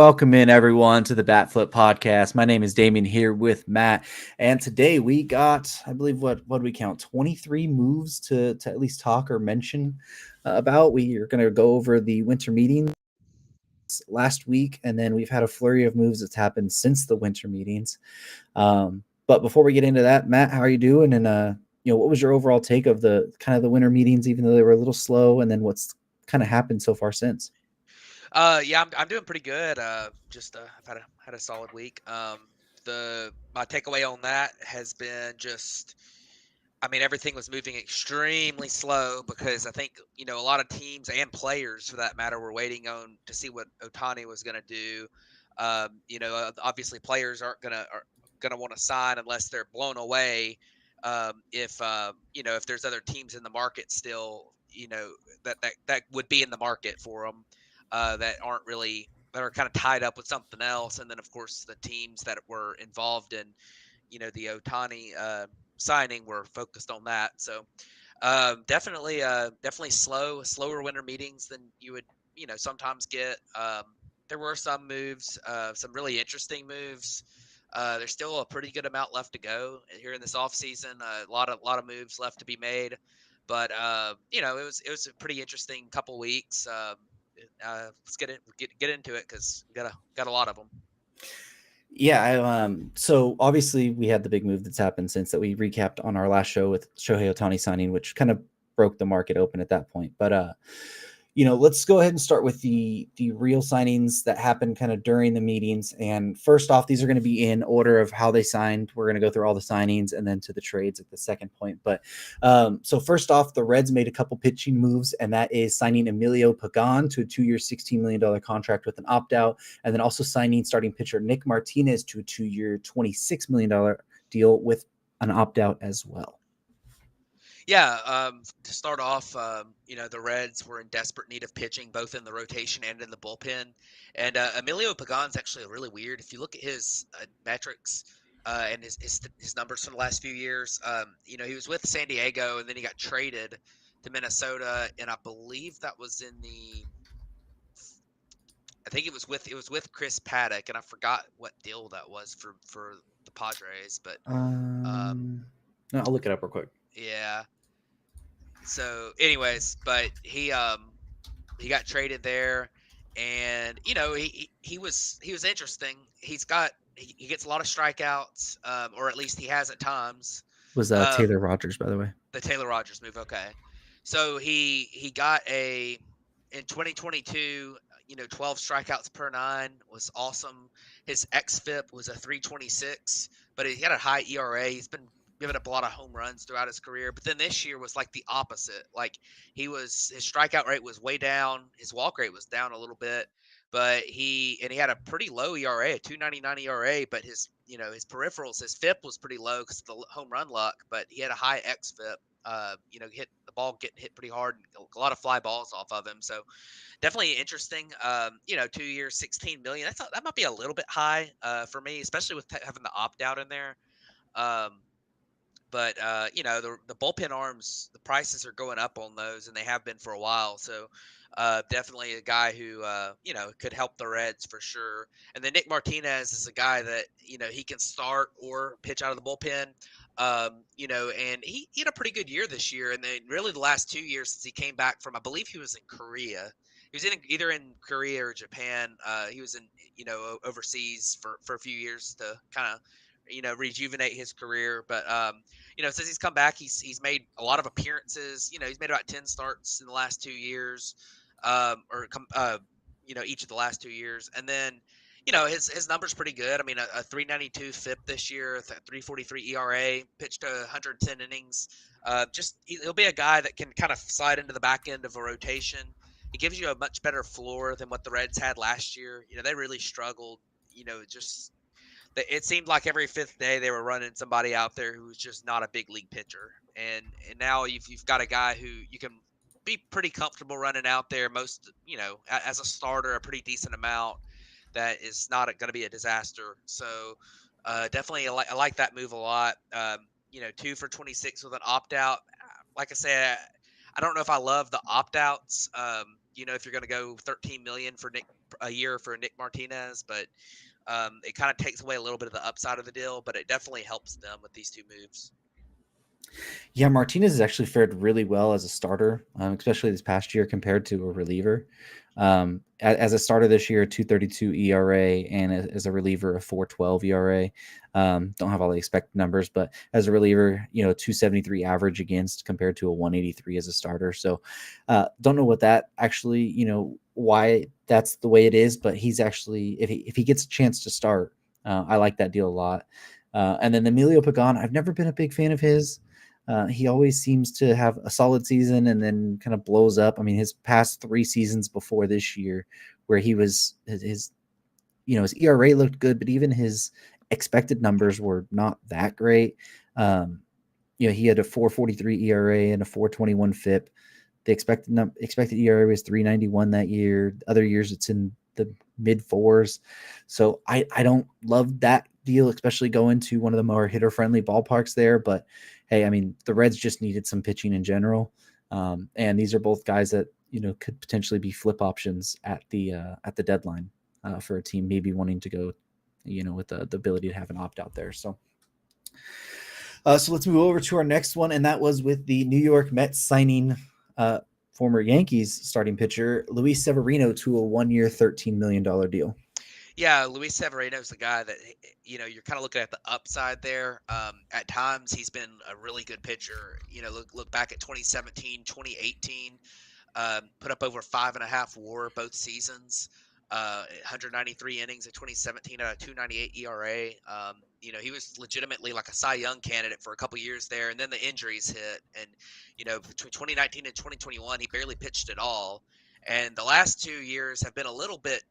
welcome in everyone to the Bat Flip podcast. My name is Damien here with Matt, and today we got, I believe, what do we count? 23 moves to at least talk or mention about. We are going to go over the winter meetings last week, and then we've had a flurry of moves that's happened since the winter meetings. But before we get into that, Matt, how are you doing? And what was your overall take of the kind of the winter meetings, even though they were a little slow, and then what's kind of happened so far since? I'm doing pretty good. I've had a solid week. The My takeaway on that has been just, I mean, everything was moving extremely slow because I think a lot of teams and players, for that matter, were waiting on to see what Otani was going to do. Obviously, players aren't gonna want to sign unless they're blown away. If there's other teams in the market still, that would be in the market for them, that are kind of tied up with something else. And then, of course, the teams that were involved in, the Otani signing were focused on that. So definitely slower winter meetings than you would, sometimes get. There were some moves, some really interesting moves. There's still a pretty good amount left to go here in this off season. A lot of moves left to be made, but it was a pretty interesting couple weeks. Let's get into it because got a lot of them. Yeah, so obviously we had the big move that's happened since that we recapped on our last show with Shohei Otani signing, which kind of broke the market open at that point. But let's go ahead and start with the real signings that happened kind of during the meetings. And first off, these are going to be in order of how they signed. We're going to go through all the signings and then to the trades at the second point. But so first off, the Reds made a couple pitching moves, and that is signing Emilio Pagan to a 2-year, $16 million contract with an opt-out, and then also signing starting pitcher Nick Martinez to a 2-year, $26 million deal with an opt-out as well. Yeah, to start off, the Reds were in desperate need of pitching, both in the rotation and in the bullpen. And Emilio Pagan's actually really weird. If you look at his metrics and his numbers from the last few years, he was with San Diego and then he got traded to Minnesota, and I believe that was I think it was with Chris Paddock, and I forgot what deal that was for the Padres, but um, No, I'll look it up real quick. yeah. So, anyways, but he got traded there, and he was interesting. He gets a lot of strikeouts, or at least he has at times. Was Um, Taylor Rogers, by the way. the Taylor Rogers move, okay. So he got in 2022. 12 strikeouts per nine was awesome. His xFIP was a 326, but he had a high ERA. He's been giving up a lot of home runs throughout his career. But then this year was like the opposite. Like his strikeout rate was way down. His walk rate was down a little bit, but he had a pretty low ERA, a 2.99 ERA. But his peripherals, his FIP was pretty low because of the home run luck. But he had a high xFIP. Hit the ball getting hit pretty hard, and a lot of fly balls off of him. So definitely interesting. 2 years, 16 million. That might be a little bit high for me, especially with having the opt out in there. Um, but the bullpen arms, the prices are going up on those, and they have been for a while. So definitely a guy who could help the Reds for sure. And then Nick Martinez is a guy that he can start or pitch out of the bullpen. And he had a pretty good year this year, and then really the last 2 years since he came back from, I believe he was in Korea. He was either in Korea or Japan. He was in overseas for a few years to kind of rejuvenate his career. But since he's come back, he's made a lot of appearances. He's made about 10 starts in the last 2 years, each of the last 2 years. And then his numbers pretty good. I mean, a 3.92 FIP this year, a 3.43 ERA, pitched 110 innings. He'll be a guy that can kind of slide into the back end of a rotation. He gives you a much better floor than what the Reds had last year. They really struggled. Just it seemed like every fifth day they were running somebody out there who was just not a big league pitcher. And now you've got a guy who you can be pretty comfortable running out there as a starter, a pretty decent amount that is not going to be a disaster. So definitely I like that move a lot. 2 for 26 with an opt out. Like I said, I don't know if I love the opt outs. if you're going to go 13 million for Nick a year for Nick Martinez, but it kind of takes away a little bit of the upside of the deal, but it definitely helps them with these two moves. Yeah, Martinez has actually fared really well as a starter, especially this past year compared to a reliever. As a starter this year, 2.32 ERA, and as a reliever, a 4.12 ERA. Don't have all the expected numbers, but as a reliever, 2.73 average against compared to a 1.83 as a starter. So, don't know what that actually, why that's the way it is, but he's actually, if he gets a chance to start, I like that deal a lot. And then Emilio Pagan, I've never been a big fan of his. He always seems to have a solid season and then kind of blows up. I mean, his past 3 seasons before this year, where he was his ERA looked good, but even his expected numbers were not that great. He had a 4.43 ERA and a 4.21 FIP. The expected ERA was 3.91 that year. Other years it's in the mid fours. So I don't love that deal, especially going to one of the more hitter friendly ballparks there. But hey, I mean, the Reds just needed some pitching in general. And these are both guys that, could potentially be flip options at the deadline for a team maybe wanting to go, with the ability to have an opt out there. So let's move over to our next one. And that was with the New York Mets signing former Yankees starting pitcher Luis Severino to a 1-year, $13 million deal. Yeah, Luis Severino is the guy that you're kind of looking at the upside there. At times, he's been a really good pitcher. Look back at 2017, 2018, put up over 5.5 WAR both seasons. 193 innings in 2017 at a 2.98 ERA. He was legitimately like a Cy Young candidate for a couple years there, and then the injuries hit. And between 2019 and 2021, he barely pitched at all. And the last 2 years have been a little bit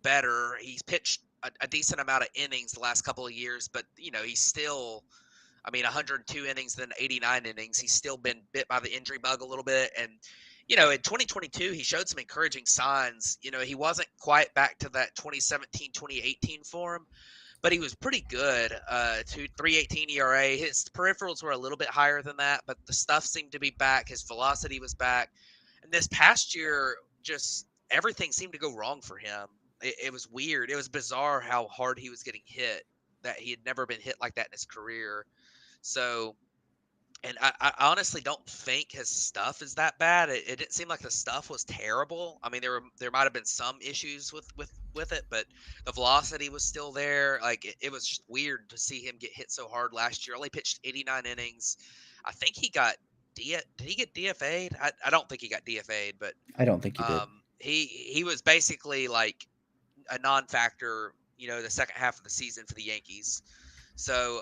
better. He's pitched a decent amount of innings the last couple of years, but he's still, 102 innings, then 89 innings. He's still been bit by the injury bug a little bit. And, in 2022, he showed some encouraging signs. He wasn't quite back to that 2017, 2018 form, but he was pretty good. 3.18 ERA. His peripherals were a little bit higher than that, but the stuff seemed to be back. His velocity was back. And this past year, just everything seemed to go wrong for him. It was weird. It was bizarre how hard he was getting hit, that he had never been hit like that in his career. So, and I honestly don't think his stuff is that bad. It didn't seem like the stuff was terrible. I mean, there might have been some issues with it, but the velocity was still there. Like it was just weird to see him get hit so hard last year. Only pitched 89 innings. I think he got did he get DFA'd? I don't think he got DFA'd, but I don't think he did. He was basically like a non-factor, the second half of the season for the Yankees. So,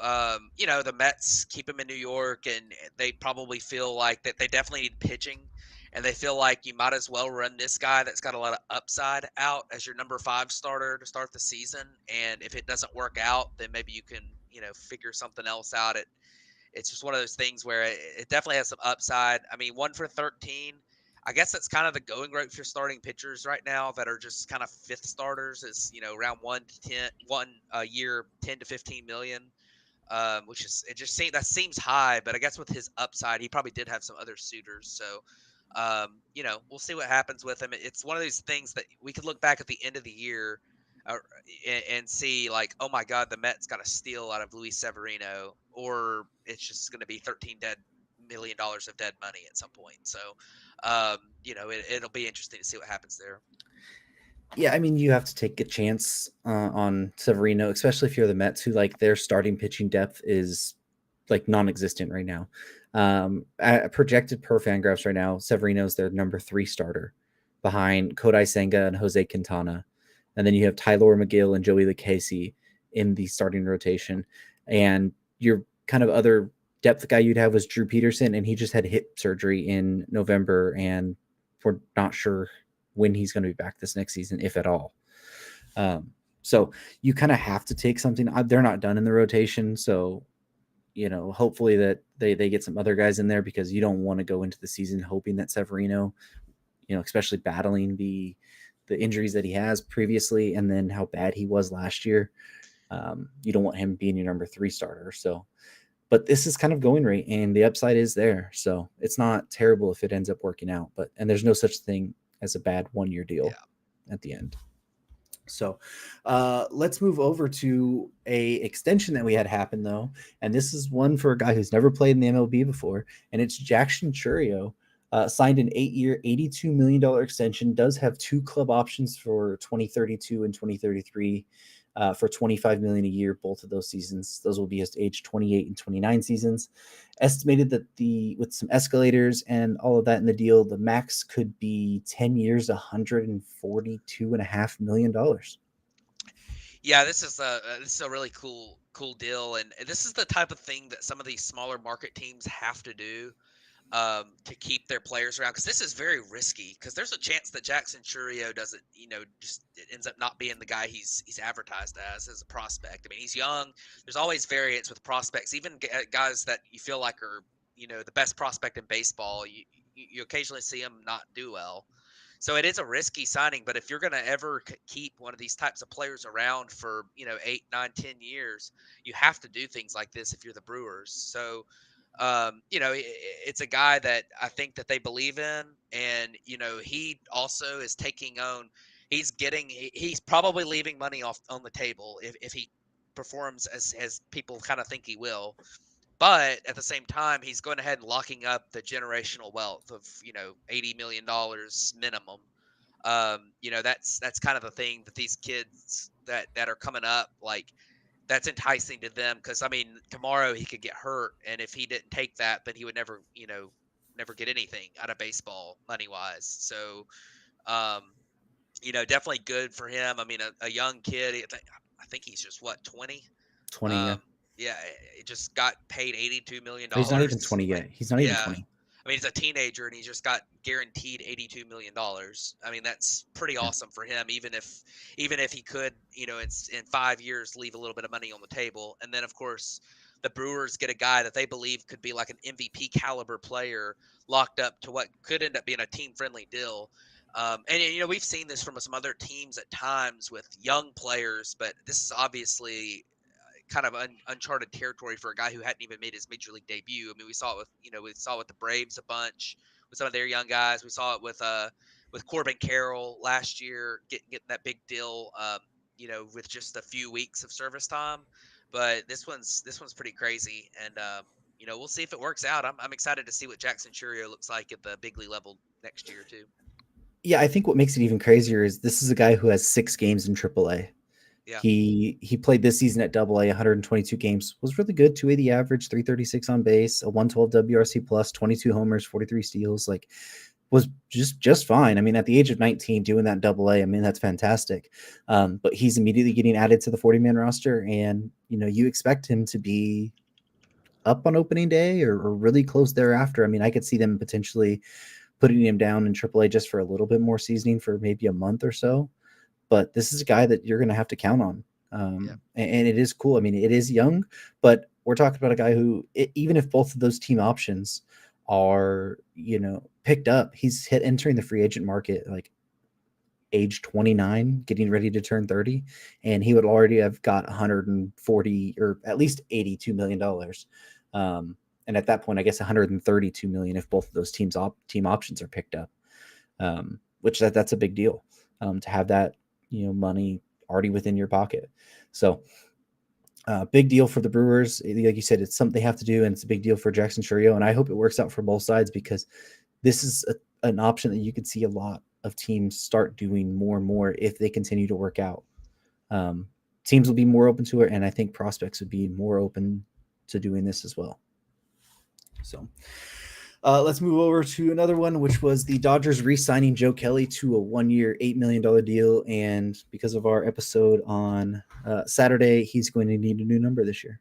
the Mets keep him in New York, and they probably feel like that they definitely need pitching, and they feel like you might as well run this guy that's got a lot of upside out as your number 5 starter to start the season. And if it doesn't work out, then maybe you can, figure something else out. It's just one of those things where it definitely has some upside. I mean, 1 for 13. I guess that's kind of the going rate for starting pitchers right now that are just kind of fifth starters is, around 1 to 10, 1 a year, 10 to 15 million, which is, that seems high, but I guess with his upside, he probably did have some other suitors. So, we'll see what happens with him. It's one of these things that we could look back at the end of the year uh, and see like, oh my God, the Mets got a steal out of Luis Severino, or it's just going to be $13 million of dead money at some point. So, it'll be interesting to see what happens there. Yeah, I mean, you have to take a chance on Severino, especially if you're the Mets, who like their starting pitching depth is like non-existent right now. Projected per Fangraphs right now, Severino's their number 3 starter behind Kodai Senga and Jose Quintana. And then you have Tyler McGill and Joey Lucchesi in the starting rotation. And your kind of other depth guy you'd have was Drew Peterson, and he just had hip surgery in November, and we're not sure when he's going to be back this next season, if at all. So you kind of have to take something. They're not done in the rotation, so hopefully that they get some other guys in there, because you don't want to go into the season hoping that Severino, especially battling the injuries that he has previously and then how bad he was last year. You don't want him being your number 3 starter. So, but this is kind of going rate, and the upside is there. So it's not terrible if it ends up working out. And there's no such thing as a bad 1 year deal Yeah. at the end. So let's move over to a extension that we had happen though, and this is one for a guy who's never played in the MLB before, and it's Jackson Churio. Signed an 8 year, $82 million extension. Does have two club options for 2032 and 2033 for 25 million a year. Both of those seasons, those will be his age 28 and 29 seasons. Estimated that the with some escalators and all of that in the deal, the max could be 10 years, $142.5 million. Yeah, this is a really cool deal, and this is the type of thing that some of these smaller market teams have to do to keep their players around, because this is very risky. Because there's a chance that Jackson Churio doesn't, just it ends up not being the guy he's advertised as a prospect. I mean, he's young. There's always variance with prospects, even guys that you feel like are the best prospect in baseball. You occasionally see them not do well. So it is a risky signing, but if you're going to ever keep one of these types of players around for 8, 9, 10 years, you have to do things like this if you're the Brewers. So it's a guy that I think that they believe in, and he also is taking on. He's probably leaving money off on the table if he performs as people kind of think he will. But at the same time, he's going ahead and locking up the generational wealth of $80 million minimum. That's kind of the thing that these kids that are coming up, like, that's enticing to them, because I mean, tomorrow he could get hurt, and if he didn't take that, then he would never get anything out of baseball money wise. So, um, definitely good for him. I mean, a young kid. I think he's just what, 20. 20, yeah. Um, yeah, he just got paid $82 million. He's not even 20 Like, yet. He's not even yeah, 20. I mean, he's a teenager and he just got guaranteed $82 million. I mean, that's pretty Yeah. awesome for him. Even if he could, in 5 years leave a little bit of money on the table, and then of course the Brewers get a guy that they believe could be like an MVP caliber player locked up to what could end up being a team friendly deal. And we've seen this from some other teams at times with young players, but this is obviously kind of uncharted territory for a guy who hadn't even made his major league debut. I mean, we saw it with the Braves a bunch with some of their young guys. We saw it with Corbin Carroll last year getting that big deal. With just a few weeks of service time. But this one's pretty crazy, and we'll see if it works out. I'm excited to see what Jackson Churio looks like at the big league level next year too. Yeah, I think what makes it even crazier is this is a guy who has 6 games in AAA. Yeah, He played this season at Double A, 122 games, was really good, 280 average, 336 on base, a 112 WRC plus, 22 homers, 43 steals, like was just fine. I mean, at the age of 19, doing that Double A, I mean, that's fantastic. But he's immediately getting added to the 40-man roster, and you expect him to be up on opening day or really close thereafter. I mean, I could see them potentially putting him down in AAA just for a little bit more seasoning for maybe a month or so. But this is a guy that you're going to have to count on. yeah, And it is cool. I mean, it is young, but we're talking about a guy who, even if both of those team options are, picked up, he's entering the free agent market like age 29, getting ready to turn 30, and he would already have got 140 or at least $82 million. And at that point, I guess 132 million if both of those team options are picked up, which that's a big deal to have that money already within your pocket. So big deal for the Brewers. Like you said, it's something they have to do, and it's a big deal for Jackson Churio. And I hope it works out for both sides, because this is an option that you could see a lot of teams start doing more and more if they continue to work out. Teams will be more open to it, and I think prospects would be more open to doing this as well. So let's move over to another one, which was the Dodgers re-signing Joe Kelly to a 1 year, $8 million deal. And because of our episode on Saturday, he's going to need a new number this year.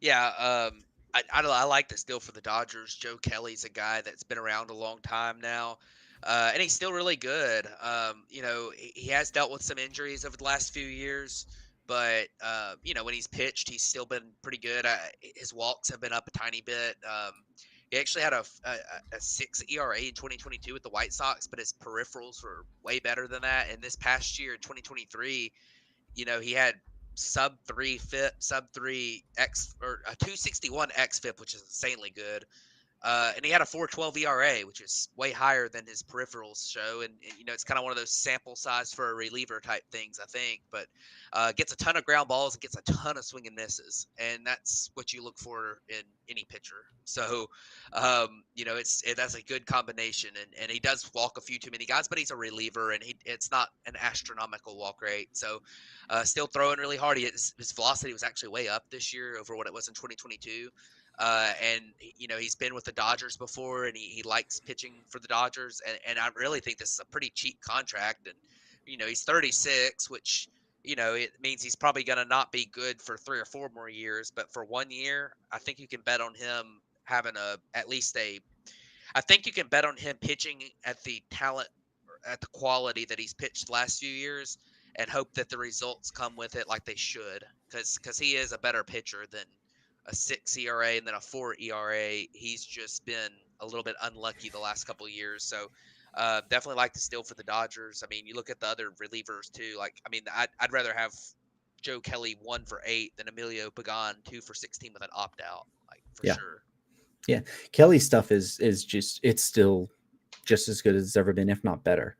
yeah. I like this deal for the Dodgers. Joe Kelly's a guy that's been around a long time now, and he's still really good. He has dealt with some injuries over the last few years, but when he's pitched, he's still been pretty good. His walks have been up a tiny bit. He actually had a 6 ERA in 2022 with the White Sox, but his peripherals were way better than that. And this past year in 2023, he had sub 3 X or a 261 XFIP, which is insanely good. And he had a 4.12 ERA, which is way higher than his peripherals show. And it's kind of one of those sample size for a reliever type things, I think. But gets a ton of ground balls and gets a ton of swing and misses, and that's what you look for in any pitcher. So, that's a good combination. And he does walk a few too many guys, but he's a reliever, and it's not an astronomical walk rate. So, still throwing really hard. His velocity was actually way up this year over what it was in 2022. And he's been with the Dodgers before, and he likes pitching for the Dodgers, and I really think this is a pretty cheap contract. And he's 36, which it means he's probably going to not be good for 3 or 4 more years. But for 1 year, I think you can bet on him having at least a. I think you can bet on him pitching at the talent, at the quality that he's pitched the last few years, and hope that the results come with it like they should, because he is a better pitcher than a 6 ERA and then a 4 ERA. He's just been a little bit unlucky the last couple of years. So definitely like to steal for the Dodgers. I mean, you look at the other relievers too. Like, I mean, I'd rather have Joe Kelly 1 for 8 than Emilio Pagan 2 for 16 with an opt out, like for sure. Yeah, Kelly's stuff is just, it's still just as good as it's ever been, if not better.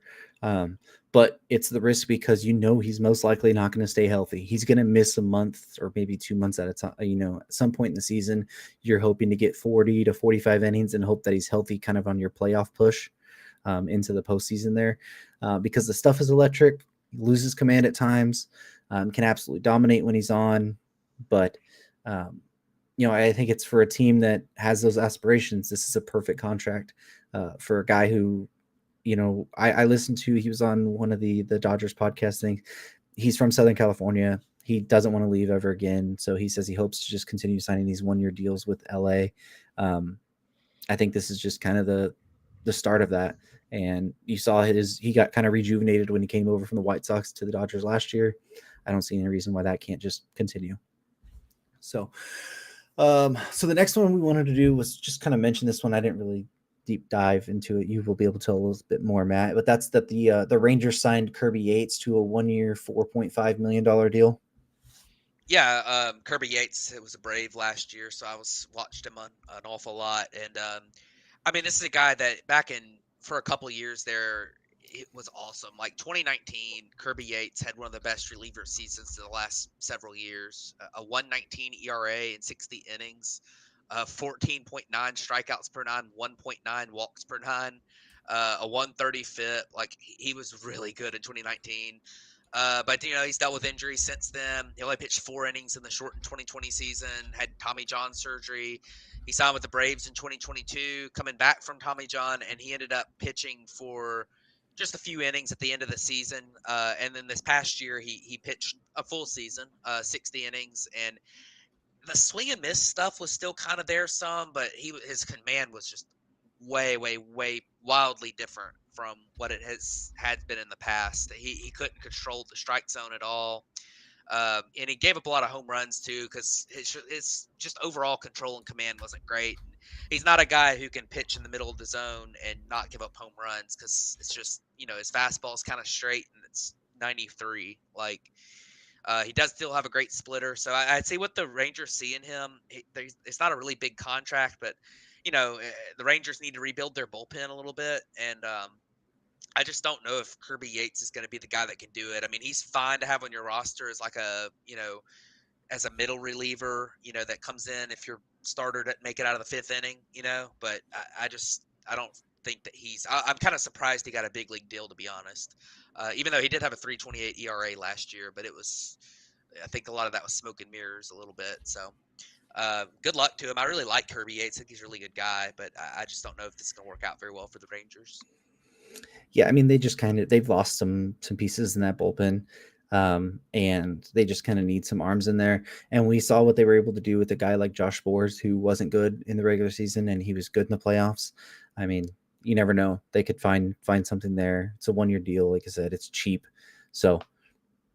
But it's the risk because he's most likely not going to stay healthy. He's going to miss a month or maybe 2 months at a time. At some point in the season, you're hoping to get 40 to 45 innings and hope that he's healthy kind of on your playoff push into the postseason there, because the stuff is electric. He loses command at times, can absolutely dominate when he's on. But, I think it's for a team that has those aspirations. This is a perfect contract for a guy who, I listened to. He was on one of the Dodgers podcast things. He's from Southern California. He doesn't want to leave ever again. So he says he hopes to just continue signing these 1-year deals with LA. I think this is just kind of the start of that. And you saw he got kind of rejuvenated when he came over from the White Sox to the Dodgers last year. I don't see any reason why that can't just continue. So the next one we wanted to do was just kind of mention this one. I didn't really deep dive into it. You will be able to tell a little bit more, Matt, but that's that the Rangers signed Kirby Yates to a 1-year, $4.5 million deal. Yeah, Kirby Yates, it was a Brave last year, so I watched him on an awful lot. And I mean, this is a guy that for a couple of years there, it was awesome. Like 2019, Kirby Yates had one of the best reliever seasons of the last several years. A 1.19 ERA in 60 innings, 14.9 strikeouts per nine, 1.9 walks per nine, a 130 FIP. Like, he was really good in 2019. But he's dealt with injuries since then. He only pitched 4 innings in the shortened 2020 season. Had Tommy John surgery. He signed with the Braves in 2022, coming back from Tommy John, and he ended up pitching for just a few innings at the end of the season. And then this past year, he pitched a full season, 60 innings, and the swing and miss stuff was still kind of there some, but his command was just way, way, way wildly different from what it had been in the past. He couldn't control the strike zone at all. And he gave up a lot of home runs too, because his just overall control and command wasn't great. And he's not a guy who can pitch in the middle of the zone and not give up home runs, because it's just, his fastball is kind of straight and it's 93. Like, he does still have a great splitter. So I'd say what the Rangers see in him, it's not a really big contract, but the Rangers need to rebuild their bullpen a little bit. And I just don't know if Kirby Yates is going to be the guy that can do it. I mean, he's fine to have on your roster as like as a middle reliever, that comes in if your starter doesn't make it out of the 5th inning, but I don't think that I'm kind of surprised he got a big league deal, to be honest. Even though he did have a 3.28 ERA last year, but I think a lot of that was smoke and mirrors a little bit. So good luck to him. I really like Kirby Yates. I think he's a really good guy, but I just don't know if this is going to work out very well for the Rangers. Yeah, I mean, they've lost some pieces in that bullpen, and they just kind of need some arms in there. And we saw what they were able to do with a guy like Josh Boers, who wasn't good in the regular season, and he was good in the playoffs. I mean, you never know. They could find something there. It's a 1-year deal. Like I said, it's cheap. So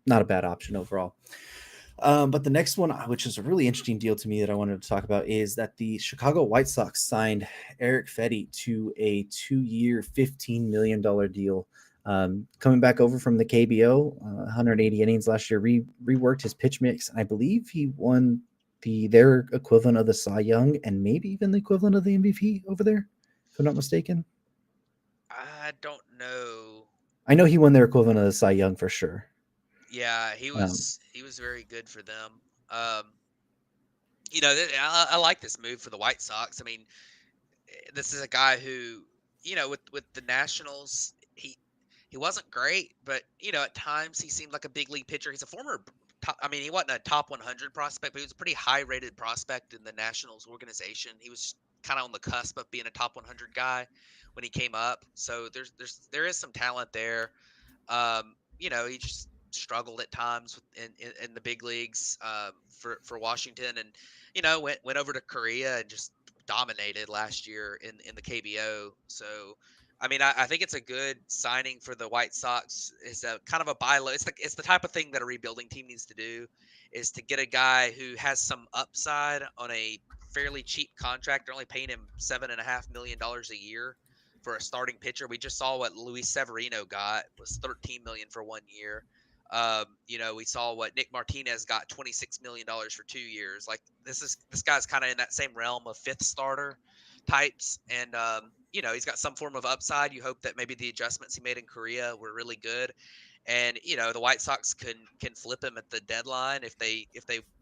not a bad option overall. But the next one, which is a really interesting deal to me that I wanted to talk about, is that the Chicago White Sox signed Eric Fedde to a 2-year, $15 million deal. Coming back over from the KBO, 180 innings last year, reworked his pitch mix. And I believe he won their equivalent of the Cy Young and maybe even the equivalent of the MVP over there, if I'm not mistaken. I don't know. I know he won their equivalent of the Cy Young for sure. Yeah, Um, he was very good for them. You know, I like this move for the White Sox. I mean, this is a guy who, you know, with the Nationals, he wasn't great, but you know, at times he seemed like a big league pitcher. He's a former top, I mean, he wasn't a top 100 prospect, but he was a pretty high rated prospect in the Nationals organization. He was kind of on the cusp of being a top 100 guy when he came up. So there is some talent there. You know, he just struggled at times in the big leagues for Washington, and you know went over to Korea and just dominated last year in the KBO. So, I mean, I think it's a good signing for the White Sox. It's a kind of a buy low. It's the type of thing that a rebuilding team needs to do, is to get a guy who has some upside on a fairly cheap contract. They're only paying him $7.5 million a year for a starting pitcher. We just saw what Luis Severino got, was 13 million for 1 year. You know, we saw what Nick Martinez got, $26 million for 2 years. Like this guy's kind of in that same realm of fifth starter types, and you know, he's got some form of upside. You hope that maybe the adjustments he made in Korea were really good, and you know, the White Sox can flip him at the deadline if they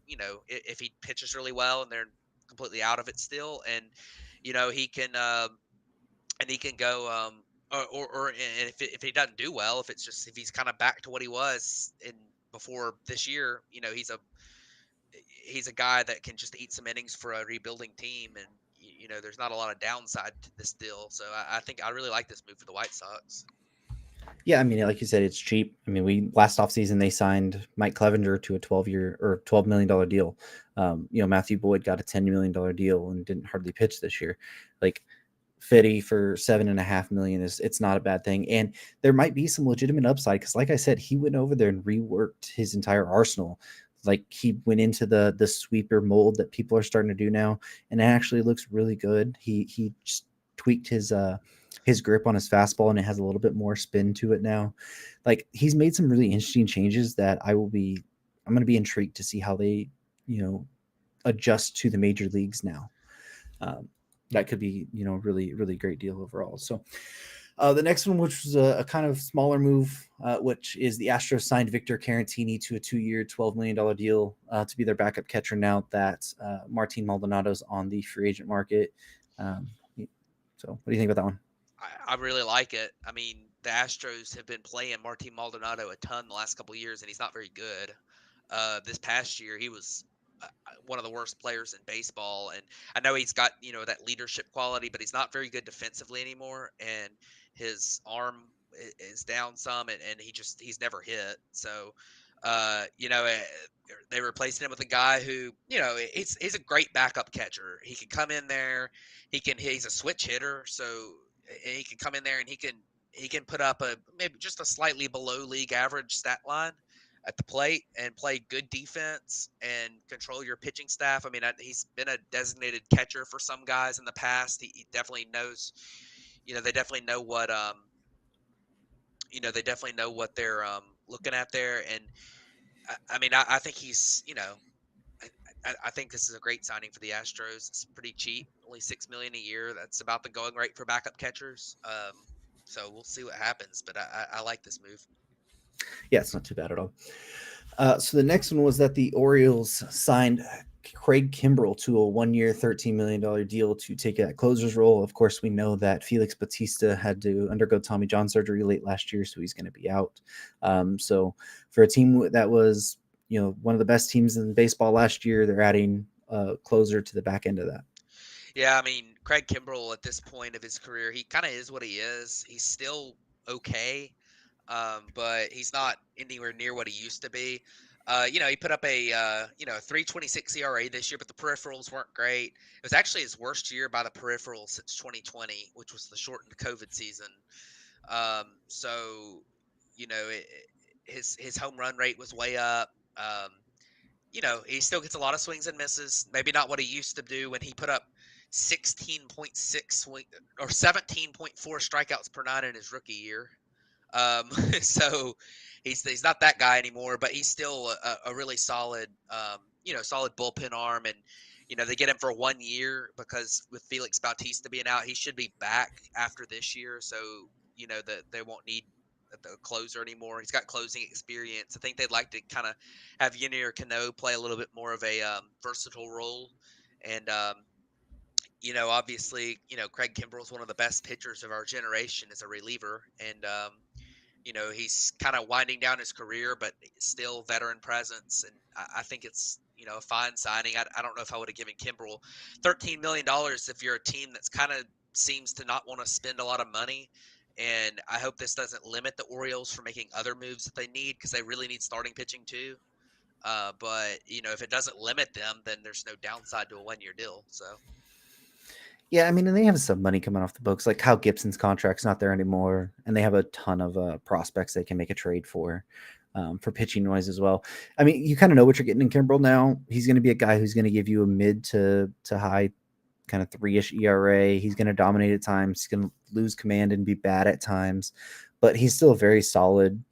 you know, if he pitches really well and they're completely out of it still, and you know, he can go or and if he doesn't do well, if it's just if he's kind of back to what he was in before this year, you know, he's a guy that can just eat some innings for a rebuilding team, and you know, there's not a lot of downside to this deal. So I think I really like this move for the White Sox. yeah, I mean, like you said, it's cheap. I mean, we last offseason they signed Mike Clevenger to a 12-year or $12 million deal. You know, Matthew Boyd got a $10 million deal and didn't hardly pitch this year. Like Fitty for $7.5 million is it's not a bad thing, and there might be some legitimate upside because, like I said, he went over there and reworked his entire arsenal. Like he went into the sweeper mold that people are starting to do now, and it actually looks really good. He just tweaked his grip on his fastball, and it has a little bit more spin to it now. Like he's made some really interesting changes that I'm going to be intrigued to see how they you know adjust to the major leagues now. Um, that could be really really great deal overall. So the next one, which was a kind of smaller move, which is the Astros signed Victor Caratini to a 2-year $12 million deal to be their backup catcher now that Martin Maldonado's on the free agent market. um, so what do you think about that one? I really like it. I mean, the Astros have been playing Martin Maldonado a ton the last couple of years, and he's not very good. This past year, he was one of the worst players in baseball, and I know he's got that leadership quality, but he's not very good defensively anymore, and his arm is down some, and he's never hit. So, you know, they replaced him with a guy who he's a great backup catcher. He can come in there, he's a switch hitter, so he can come in there and he can put up a maybe just a slightly below league average stat line at the plate and play good defense and control your pitching staff. I mean, he's been a designated catcher for some guys in the past. He definitely knows, they definitely know what they definitely know what they're looking at there. And I mean, I think I, I think this is a great signing for the Astros. It's pretty cheap, only $6 million a year. That's about the going rate for backup catchers. So we'll see what happens, but I like this move. Yeah, it's not too bad at all. So the next one was that the Orioles signed Craig Kimbrell to a 1-year, $13 million deal to take that closer's role. Of course, we know that Felix Bautista had to undergo Tommy John surgery late last year, so he's going to be out. So for a team that was, one of the best teams in baseball last year, they're adding a closer to the back end of that. Yeah, I mean, Craig Kimbrell at this point of his career, he kind of is what he is. He's still okay, but he's not anywhere near what he used to be. He put up a 3.26 ERA this year, but the peripherals weren't great. It was actually his worst year by the peripherals since 2020, which was the shortened COVID season. So, his home run rate was way up. He still gets a lot of swings and misses. Maybe not what he used to do when he put up 16.6 swing or 17.4 strikeouts per nine in his rookie year. So he's not that guy anymore, but he's still a really solid, solid bullpen arm, and they get him for 1 year because with Felix Bautista being out, he should be back after this year. So that they won't need the closer anymore. He's got closing experience. I think they'd like to kind of have Yunior Cano play a little bit more of a versatile role, and obviously, Craig Kimbrell's one of the best pitchers of our generation as a reliever, and he's kind of winding down his career, but still veteran presence. And I think it's, a fine signing. I don't know if I would have given Kimbrell $13 million if you're a team that's kind of seems to not want to spend a lot of money. And I hope this doesn't limit the Orioles from making other moves that they need, because they really need starting pitching too. But if it doesn't limit them, then there's no downside to a 1-year deal. So. Yeah, I mean, and they have some money coming off the books. Like Kyle Gibson's contract's not there anymore, and they have a ton of prospects they can make a trade for pitching noise as well. I mean, you kind of know what you're getting in Kimbrell now. He's going to be a guy who's going to give you a mid to high kind of 3-ish ERA. He's going to dominate at times. He's going to lose command and be bad at times, but he's still a very solid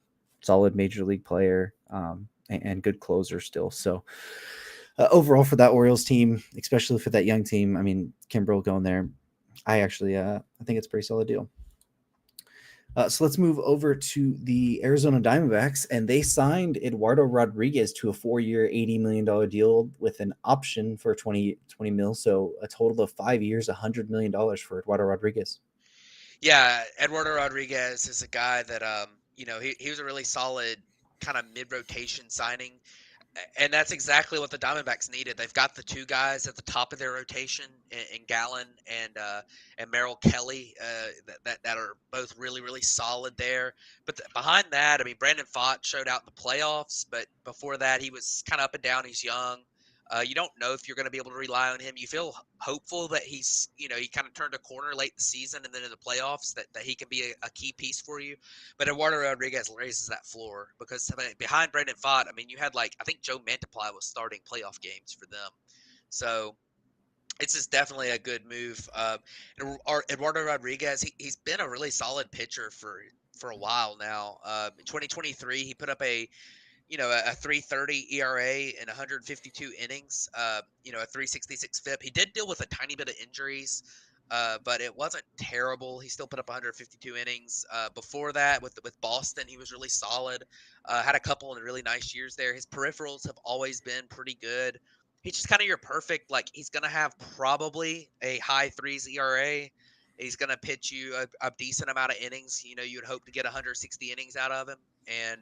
major league player and good closer still. So. Overall for that Orioles team, especially for that young team, I mean, Kimbrell going there, I think it's a pretty solid deal. So let's move over to the Arizona Diamondbacks, and they signed Eduardo Rodriguez to a 4-year, $80 million deal with an option for 20 mil. So a total of 5 years, $100 million for Eduardo Rodriguez. Yeah, Eduardo Rodriguez is a guy that, he was a really solid kind of mid-rotation signing. And that's exactly what the Diamondbacks needed. They've got the two guys at the top of their rotation in Gallen and Merrill Kelly that are both really, really solid there. But behind that, I mean, Brandon Pfaadt showed out in the playoffs, but before that, he was kind of up and down. He's young. You don't know if you're going to be able to rely on him. You feel hopeful that he's, he kind of turned a corner late in the season and then in the playoffs that he can be a key piece for you. But Eduardo Rodriguez raises that floor because behind Brandon Pfaadt, I mean, you had I think Joe Mantiply was starting playoff games for them. So it's just definitely a good move. Eduardo Rodriguez, he's been a really solid pitcher for a while now. In 2023, he put up a 3.30 ERA in 152 innings, a 3.66 FIP. He did deal with a tiny bit of injuries, but it wasn't terrible. He still put up 152 innings. Before that, with Boston, he was really solid. Had a couple of really nice years there. His peripherals have always been pretty good. He's just kind of your perfect, he's going to have probably a high threes ERA. He's going to pitch you a decent amount of innings. You'd hope to get 160 innings out of him. And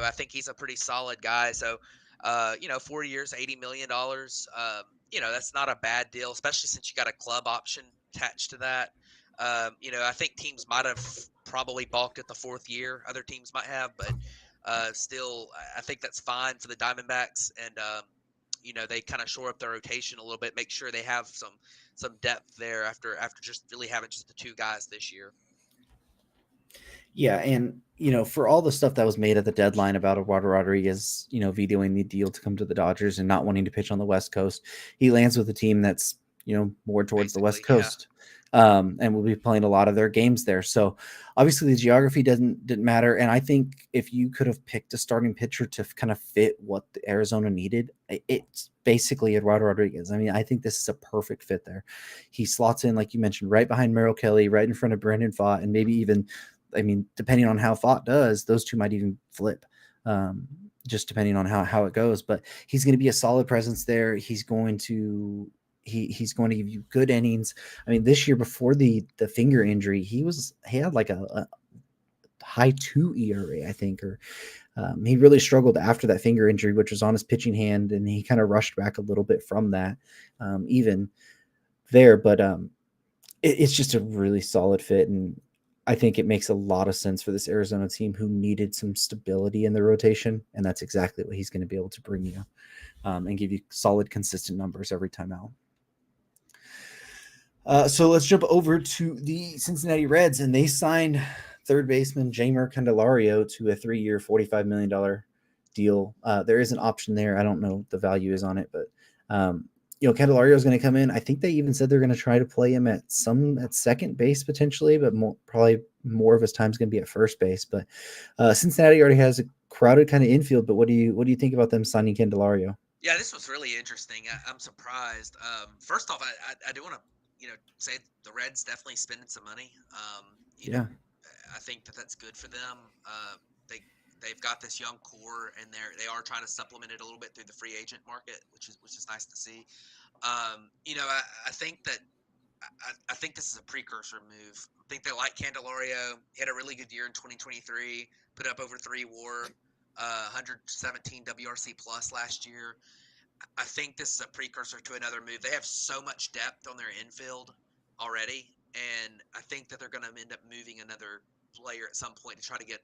I think he's a pretty solid guy. So, 4 years, $80 million. That's not a bad deal, especially since you got a club option attached to that. I think teams might have probably balked at the 4th year. Other teams might have, but still, I think that's fine for the Diamondbacks. And, they kind of shore up their rotation a little bit, make sure they have some depth there after just really having just the two guys this year. Yeah, and for all the stuff that was made at the deadline about Eduardo Rodriguez, vetoing the deal to come to the Dodgers and not wanting to pitch on the West Coast, he lands with a team that's more towards the West Coast, and will be playing a lot of their games there. So obviously the geography didn't matter, and I think if you could have picked a starting pitcher to kind of fit what the Arizona needed, it's basically Eduardo Rodriguez. I mean, I think this is a perfect fit there. He slots in, like you mentioned, right behind Merrill Kelly, right in front of Brandon Pfaadt, and maybe even, I mean, depending on how Pfaadt does, those two might even flip, just depending on how it goes. But he's going to be a solid presence there. He's going to give you good innings. I mean, this year before the finger injury, he had like a high 2 ERA, I think, or he really struggled after that finger injury, which was on his pitching hand, and he kind of rushed back a little bit from that, even there. But it's just a really solid fit, and I think it makes a lot of sense for this Arizona team who needed some stability in the rotation, and that's exactly what he's going to be able to bring you, and give you solid, consistent numbers every time out. So let's jump over to the Cincinnati Reds, and they signed third baseman Jeimer Candelario to a 3-year, $45 million deal. There is an option there. I don't know what the value is on it, but Candelario is going to come in. I think they even said they're going to try to play him at second base potentially, but probably more of his time is going to be at first base. But Cincinnati already has a crowded kind of infield. But what do you think about them signing Candelario? Yeah, this was really interesting. I'm surprised. First off, I do want to say the Reds definitely spending some money. Yeah. I think that that's good for them. They they've got this young core, and they are trying to supplement it a little bit through the free agent market, which is nice to see. I think that I think this is a precursor move. I think they like Candelario. He had a really good year in 2023. Put up over 3 WAR, 117 WRC plus last year. I think this is a precursor to another move. They have so much depth on their infield already, and I think that they're going to end up moving another player at some point to try to get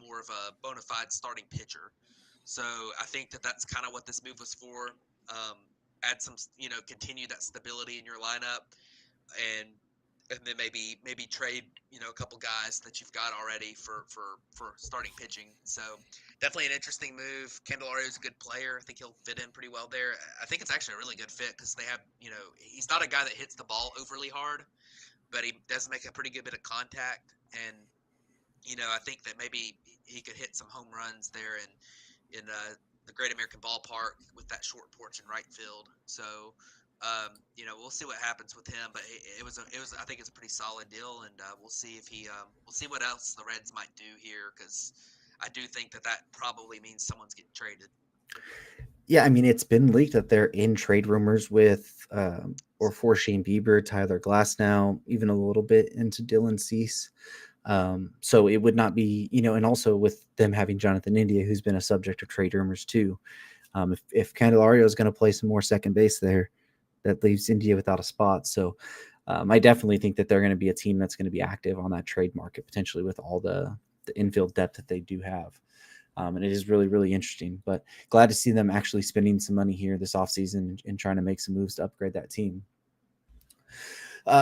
more of a bona fide starting pitcher. So I think that that's kind of what this move was for. Um, add some, continue that stability in your lineup, and then maybe trade a couple guys that you've got already for starting pitching. So definitely an interesting move. Candelario is a good player. I think he'll fit in pretty well there. I think it's actually a really good fit because they have he's not a guy that hits the ball overly hard, but he does make a pretty good bit of contact. And I think that maybe he could hit some home runs there in the Great American Ballpark with that short porch in right field. So, we'll see what happens with him. But it was I think it's a pretty solid deal, and we'll see if we'll see what else the Reds might do here because I do think that that probably means someone's getting traded. Yeah, I mean, it's been leaked that they're in trade rumors with or for Shane Bieber, Tyler Glass now, even a little bit into Dylan Cease. So it would not be, and also with them having Jonathan India, who's been a subject of trade rumors too. If Candelario is going to play some more second base there, that leaves India without a spot. So I definitely think that they're going to be a team that's going to be active on that trade market potentially with all the infield depth that they do have. And it is really, really interesting. But glad to see them actually spending some money here this offseason and trying to make some moves to upgrade that team.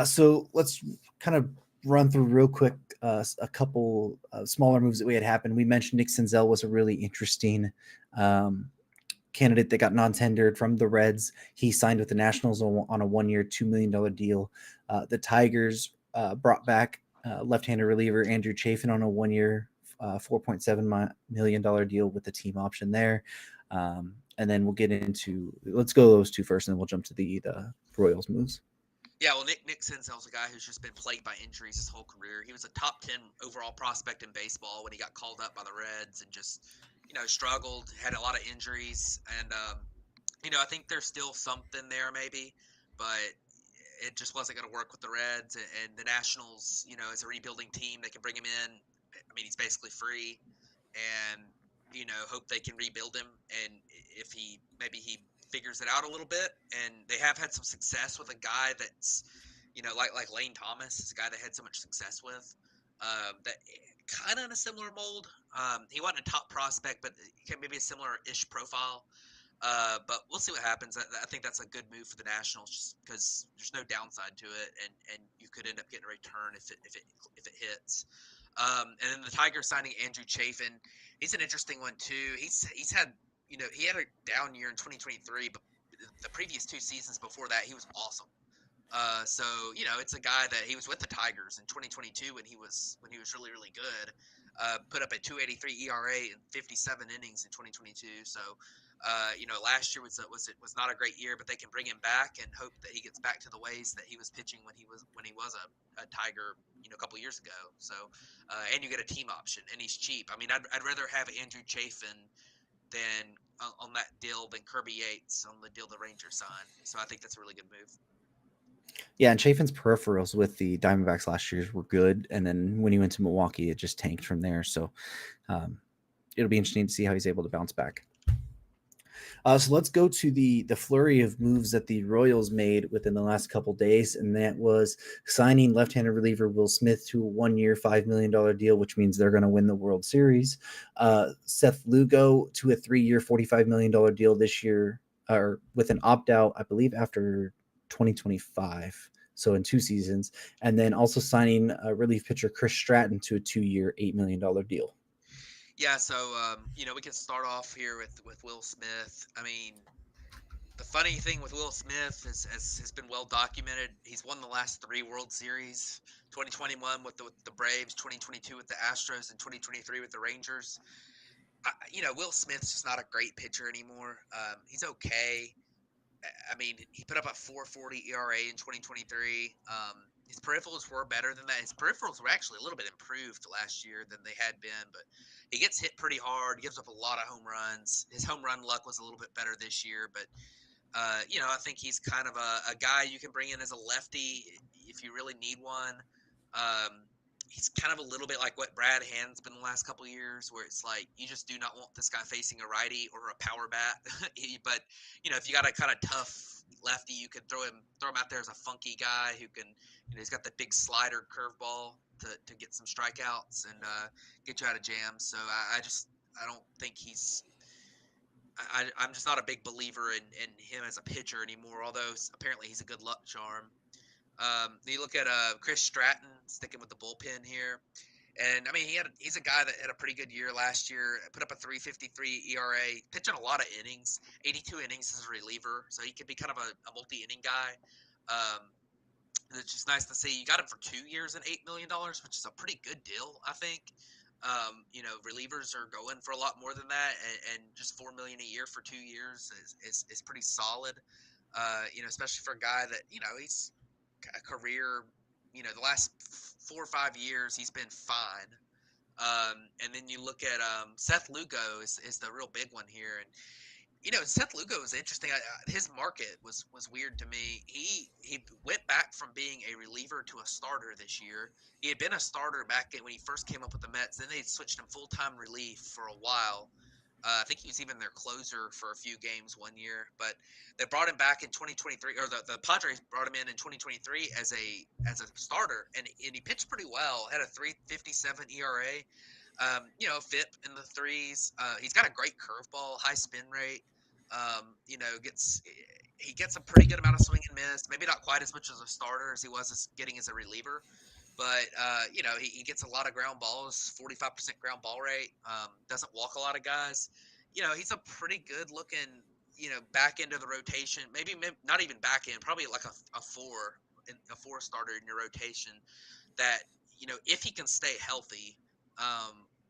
So let's kind of run through real quick a couple smaller moves that we had happened. We mentioned Nick Senzel was a really interesting um, candidate that got non-tendered from the Reds. He signed with the Nationals on a one-year, $2 million deal. The Tigers brought back left-handed reliever Andrew Chafin on a one-year, $4.7 million deal with the team option there. And then we'll get into let's go those two first, and then we'll jump to the Royals moves. Yeah, well, Nick Senzel's a guy who's just been plagued by injuries his whole career. He was a top 10 overall prospect in baseball when he got called up by the Reds and just, struggled, had a lot of injuries. And, I think there's still something there maybe, but it just wasn't going to work with the Reds. And the Nationals, as a rebuilding team, they can bring him in. I mean, he's basically free. And, hope they can rebuild him. And if he figures it out a little bit, and they have had some success with a guy that's, like Lane Thomas is a guy they had so much success with. That kind of in a similar mold. He wasn't a top prospect, but maybe a similar-ish profile. But we'll see what happens. I think that's a good move for the Nationals, just because there's no downside to it, and you could end up getting a return if it hits. And then the Tigers signing Andrew Chafin, he's an interesting one too. He's had he had a down year in 2023, but the previous 2 seasons before that he was awesome. So it's a guy that he was with the Tigers in 2022 when he was really really good. Put up a 2.83 ERA in 57 innings in 2022. So last year was not a great year, but they can bring him back and hope that he gets back to the ways that he was pitching when he was a Tiger a couple years ago. So and you get a team option and he's cheap. I mean, I'd rather have Andrew Chafin than on that deal than Kirby Yates on the deal the Rangers signed. So I think that's a really good move. Yeah, and Chafin's peripherals with the Diamondbacks last year were good, and then when he went to Milwaukee, it just tanked from there. So um, it'll be interesting to see how he's able to bounce back. So let's go to the flurry of moves that the Royals made within the last couple days, and that was signing left-handed reliever Will Smith to a one-year, $5 million deal, which means they're going to win the World Series. Seth Lugo to a 3-year, $45 million deal this year, or with an opt-out, I believe, after 2025. So in 2 seasons, and then also signing relief pitcher Chris Stratton to a 2-year, $8 million deal. Yeah, so we can start off here with Will Smith. I mean, the funny thing with Will Smith is, as has been well documented, he's won the last 3 World Series: 2021 with the Braves, 2022 with the Astros, and 2023 with the Rangers. Will Smith's just not a great pitcher anymore. He's okay. I mean, he put up a 4.40 ERA in 2023. His peripherals were better than that. His peripherals were actually a little bit improved last year than they had been, but he gets hit pretty hard, gives up a lot of home runs. His home run luck was a little bit better this year, but I think he's kind of a guy you can bring in as a lefty if you really need one. Um, he's kind of a little bit like what Brad Hand's been the last couple of years, where it's like you just do not want this guy facing a righty or a power bat. But if you got a kind of tough lefty, you can throw him out there as a funky guy who can, he's got the big slider curveball to get some strikeouts and get you out of jams. So I don't think I'm just not a big believer in him as a pitcher anymore. Although apparently he's a good luck charm. You look at Chris Stratton, sticking with the bullpen here, and I mean he's a guy that had a pretty good year last year. Put up a 3.53 ERA, pitching a lot of innings, 82 innings as a reliever, so he could be kind of a multi-inning guy. Um, it's just nice to see. You got him for 2 years and $8 million, which is a pretty good deal, I think. Relievers are going for a lot more than that, and just $4 million a year for 2 years is pretty solid. Especially for a guy that he's a career. The last 4 or 5 years he's been fine. And then you look at Seth Lugo is the real big one here, and Seth Lugo was interesting. His market was weird to me. He went back from being a reliever to a starter this year. He had been a starter back when he first came up with the Mets. Then they switched him full time relief for a while. I think he was even their closer for a few games one year. But they brought him back in 2023, or the Padres brought him in 2023 as a starter, and he pitched pretty well. Had a 3.57 ERA. FIP in the threes. He's got a great curveball, high spin rate. Gets he gets a pretty good amount of swing and miss. Maybe not quite as much as a starter as he was getting as a reliever, but he gets a lot of ground balls, 45% ground ball rate. Doesn't walk a lot of guys. He's a pretty good looking back end of the rotation. Maybe not even back end, probably like a four starter in your rotation. That if he can stay healthy,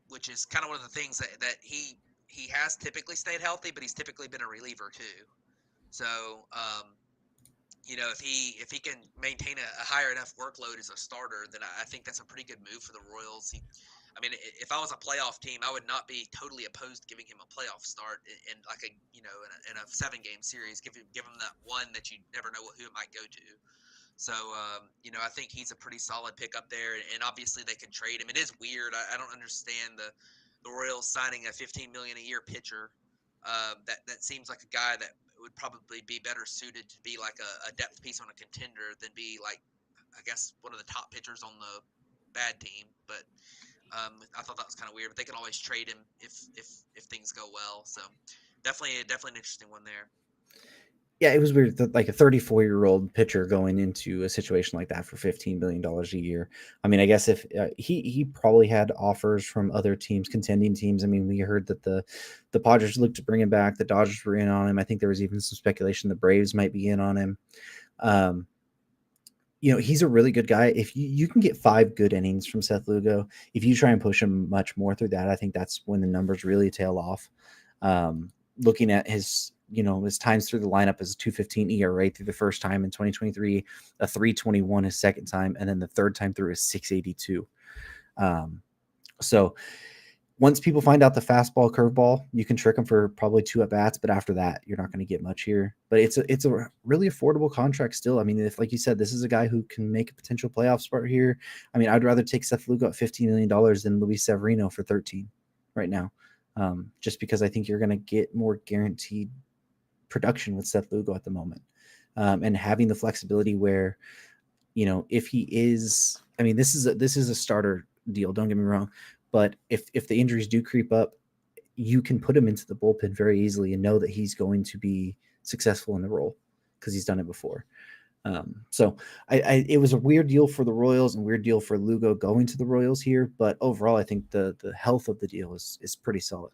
which is kind of one of the things that he has typically stayed healthy, but he's typically been a reliever too. So, if he can maintain a higher enough workload as a starter, then I think that's a pretty good move for the Royals. I mean, if I was a playoff team, I would not be totally opposed to giving him a playoff start in like in a 7-game series. Give him that one that you never know who it might go to. So, I think he's a pretty solid pick up there, and obviously they can trade him. It is weird. I don't understand the Royals signing a $15 million a year pitcher. That seems like a guy that would probably be better suited to be like a depth piece on a contender than be like, I guess, one of the top pitchers on the bad team. But I thought that was kind of weird. But they can always trade him if things go well. So definitely an interesting one there. Yeah, it was weird that like a 34-year-old pitcher going into a situation like that for $15 million a year. I mean, I guess if he probably had offers from other teams, contending teams. I mean, we heard that the Padres looked to bring him back. The Dodgers were in on him. I think there was even some speculation the Braves might be in on him. He's a really good guy. If you can get 5 good innings from Seth Lugo, if you try and push him much more through that, I think that's when the numbers really tail off. Looking at his times through the lineup as a 2.15 ERA through the first time in 2023, a 3.21 his second time, and then the third time through is 6.82. So once people find out the fastball, curveball, you can trick them for probably 2 at bats, but after that, you're not going to get much here. But it's a really affordable contract still. I mean, if like you said, this is a guy who can make a potential playoff spot here. I mean, I'd rather take Seth Lugo at $15 million than Luis Severino for 13 right now, just because I think you're going to get more guaranteed production with Seth Lugo at the moment, and having the flexibility where, if he is, I mean, this is a starter deal. Don't get me wrong, but if the injuries do creep up, you can put him into the bullpen very easily and know that he's going to be successful in the role because he's done it before. So it was a weird deal for the Royals and weird deal for Lugo going to the Royals here, but overall, I think the health of the deal is pretty solid.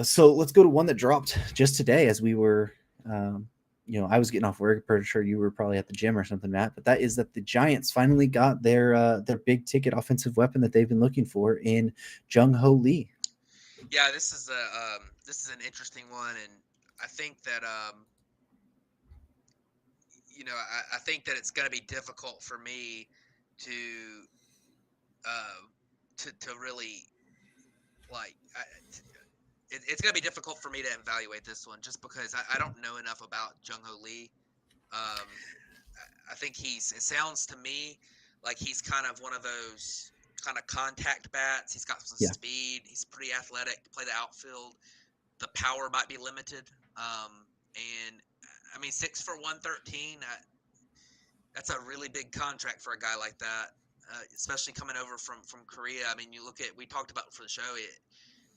So let's go to one that dropped just today as we were, I was getting off work. Pretty sure you were probably at the gym or something, Matt. But that is that the Giants finally got their big ticket offensive weapon that they've been looking for in Jung Ho Lee. Yeah, this is an interesting one, and I think that I think that it's going to be difficult for me to uh, to really like. It's going to be difficult for me to evaluate this one just because I don't know enough about Jung Ho Lee. Um, I think it sounds to me like he's kind of one of those kind of contact bats. He's got some Yeah. speed. He's pretty athletic to play the outfield. The power might be limited. And I mean, 6 for 113. That's a really big contract for a guy like that, especially coming over from Korea. I mean, you look at we talked about for the show.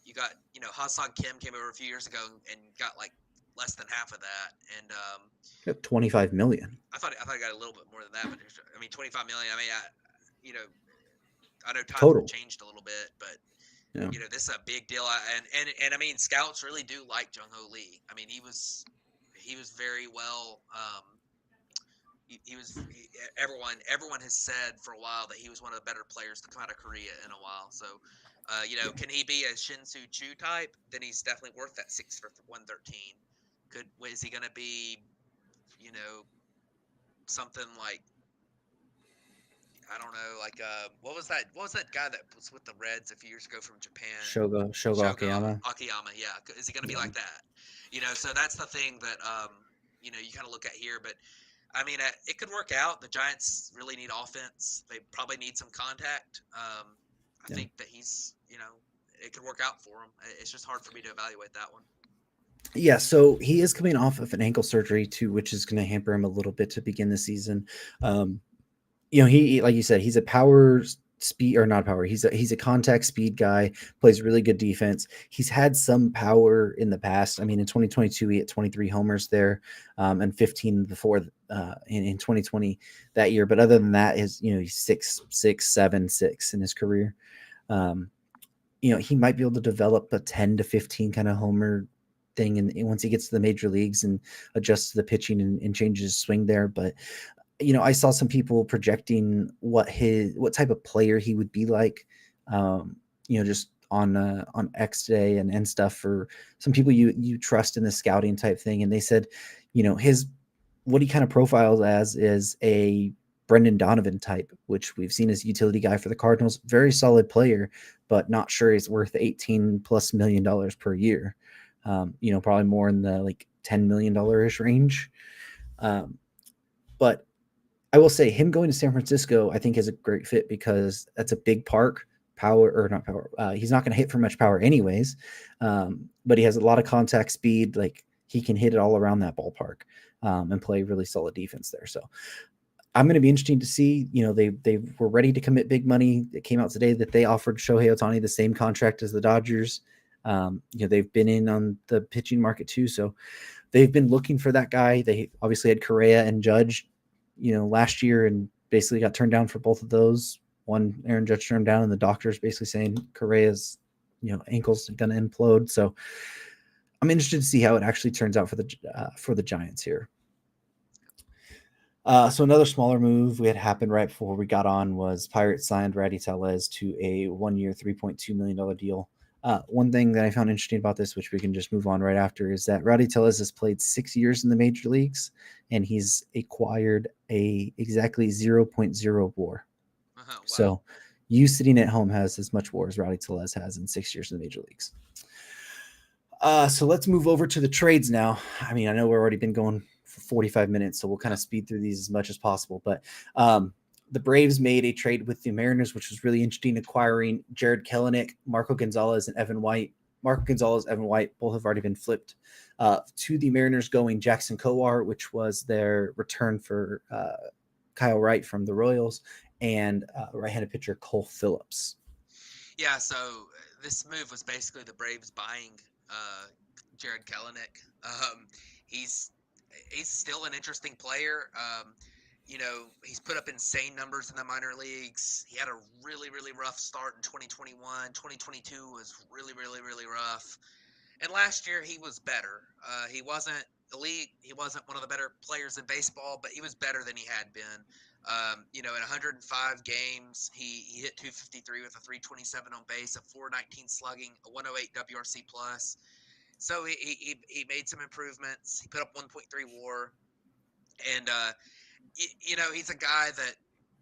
You got Hassan Kim came over a few years ago and got like less than half of that, and Got 25 million I thought he got a little bit more than that, but I mean 25 million. I mean, you know I know times have total. changed a little bit, but Yeah. this is a big deal. And I mean, scouts really do like Jung Ho Lee. I mean, he was very well. Everyone has said for a while that he was one of the better players to come out of Korea in a while. So, Yeah. can he be a Shin Soo Choo type? Then he's definitely worth that 6 for 113. Is he going to be, you know, something like I don't know, like what was that guy that was with the Reds a few years ago from Japan? Shogo Shogo Akiyama. Akiyama, yeah. Is he going to be Yeah. like that? So that's the thing that you kind of look at here. But I mean, it could work out. The Giants really need offense. They probably need some contact. I Yeah. think that it could work out for him. It's just hard for me to evaluate that one. Yeah, so he is coming off of an ankle surgery too, which is going to hamper him a little bit to begin the season. Um, he like you said, he's a power speed or not power. He's a contact speed guy. Plays really good defense. He's had some power in the past. I mean, in 2022, he had 23 homers there, and 15 before in 2020 that year. But other than that, he's 6'6", 7'6" in his career. Um, he might be able to develop a 10 to 15 kind of homer thing and once he gets to the major leagues and adjusts to the pitching and changes his swing there. But I saw some people projecting what type of player he would be like, just on X Day and stuff for some people you trust in the scouting type thing, and they said, his what he kind of profiles as is a Brendan Donovan type, which we've seen as a utility guy for the Cardinals, very solid player, but not sure he's worth $18+ million per year. Probably more in the like $10 million-ish range. But I will say him going to San Francisco, I think is a great fit because that's a big park. Power or not power. He's not going to hit for much power anyways, but he has a lot of contact speed. Like he can hit it all around that ballpark and play really solid defense there. So I'm going to be interesting to see. They were ready to commit big money. It came out today that they offered Shohei Ohtani the same contract as the Dodgers. They've been in on the pitching market too, so they've been looking for that guy. They obviously had Correa and Judge, last year and basically got turned down for both of those. One Aaron Judge turned down, and the doctor's basically saying Correa's, ankle's gonna implode. So I'm interested to see how it actually turns out for the Giants here. So another smaller move we had happened right before we got on was Pirates signed Ratty Tellez to a 1-year, $3.2 million deal. One thing that I found interesting about this, which we can just move on right after, is that Rowdy Tellez has played 6 years in the major leagues, and he's acquired a exactly 0.0 WAR. Wow. So, you sitting at home has as much WAR as Rowdy Tellez has in 6 years in the major leagues. So let's move over to the trades now. I mean, I know we've already been going for 45 minutes, so we'll kind of speed through these as much as possible. But the Braves made a trade with the Mariners, which was really interesting, acquiring Jared Kelenic, Marco Gonzalez, and Evan White. Marco Gonzalez, Evan White, both have already been flipped to the Mariners, going Jackson Kowar, which was their return for Kyle Wright from the Royals, and right-handed pitcher Cole Phillips. Yeah, so this move was basically the Braves buying uh, Jared Kelenic. He's he's still an interesting player. He's put up insane numbers in the minor leagues. He had a really, really rough start in 2021. 2022 was really, really, really rough. And last year he was better. He wasn't elite. He wasn't one of the better players in baseball, but he was better than he had been. In 105 games, he hit 253 with a 327 on base, a 419 slugging, a 108 WRC plus. So he made some improvements. He put up 1.3 WAR, and he's a guy that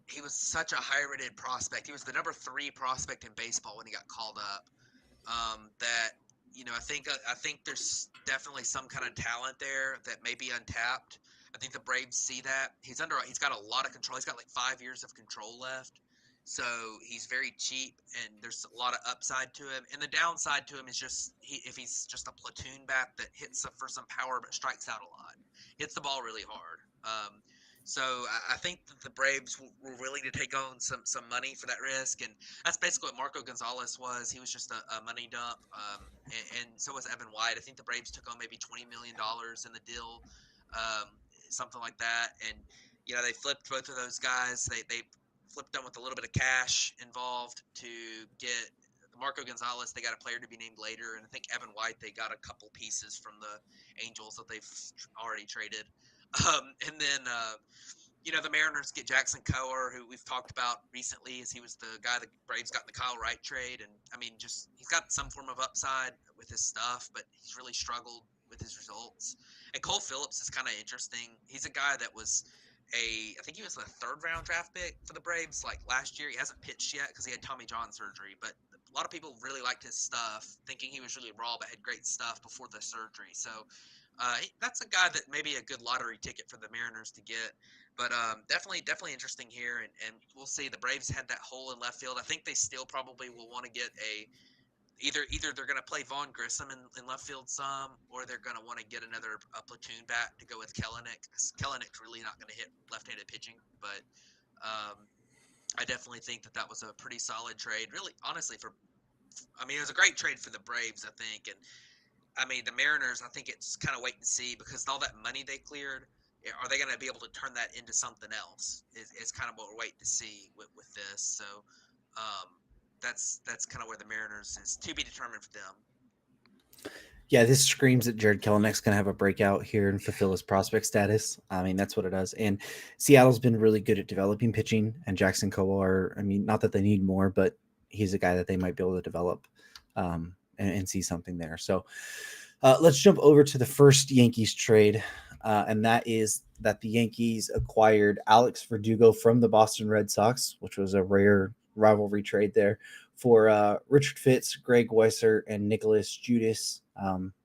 he was such a high rated prospect. He was the number 3 prospect in baseball when he got called up. That I think there's definitely some kind of talent there that may be untapped. I think the Braves see that. He's got a lot of control. He's got like 5 years of control left. So he's very cheap, and there's a lot of upside to him. And the downside to him is just if he's just a platoon bat that hits for some power but strikes out a lot, hits the ball really hard. So I think that the Braves were willing to take on some money for that risk, and that's basically what Marco Gonzalez was. He was just a money dump, and so was Evan White. I think the Braves took on maybe $20 million in the deal, um, something like that. And they flipped both of those guys. They flipped them with a little bit of cash involved to get Marco Gonzalez. They got a player to be named later, and I think Evan White. They got a couple pieces from the Angels that they've already traded. And then the Mariners get Jackson Coer, who we've talked about recently, as he was the guy the Braves got in the Kyle Wright trade. And I mean, just he's got some form of upside with his stuff, but he's really struggled with his results. And Cole Phillips is kind of interesting. He's a guy that was I think he was a 3rd round draft pick for the Braves like last year. He hasn't pitched yet because he had Tommy John surgery, but a lot of people really liked his stuff, thinking he was really raw, but had great stuff before the surgery. So that's a guy that may be a good lottery ticket for the Mariners to get. But definitely interesting here, and we'll see. The Braves had that hole in left field. I think they still probably will want to get either they're going to play Vaughn Grissom in left field some, or they're going to want to get another platoon bat to go with Kellenic. Kellenic's really not going to hit left-handed pitching, but um, I definitely think that was a pretty solid trade. Really, honestly, it was a great trade for the Braves, I think, and I mean, the Mariners, I think it's kind of wait and see, because all that money they cleared, are they going to be able to turn that into something else? It's kind of what we're waiting to see with this. So um, that's kind of where the Mariners is to be determined for them. Yeah, this screams that Jared Kellenek's going to have a breakout here and Yeah. fulfill his prospect status. I mean, that's what it does. And Seattle's been really good at developing pitching, and Jackson Kowar, I mean, not that they need more, but he's a guy that they might be able to develop and see something there. So let's jump over to the first Yankees trade, and that is that the Yankees acquired Alex Verdugo from the Boston Red Sox, which was a rare rivalry trade there, for Richard Fitz, Greg Weisser, and Nicholas Judas.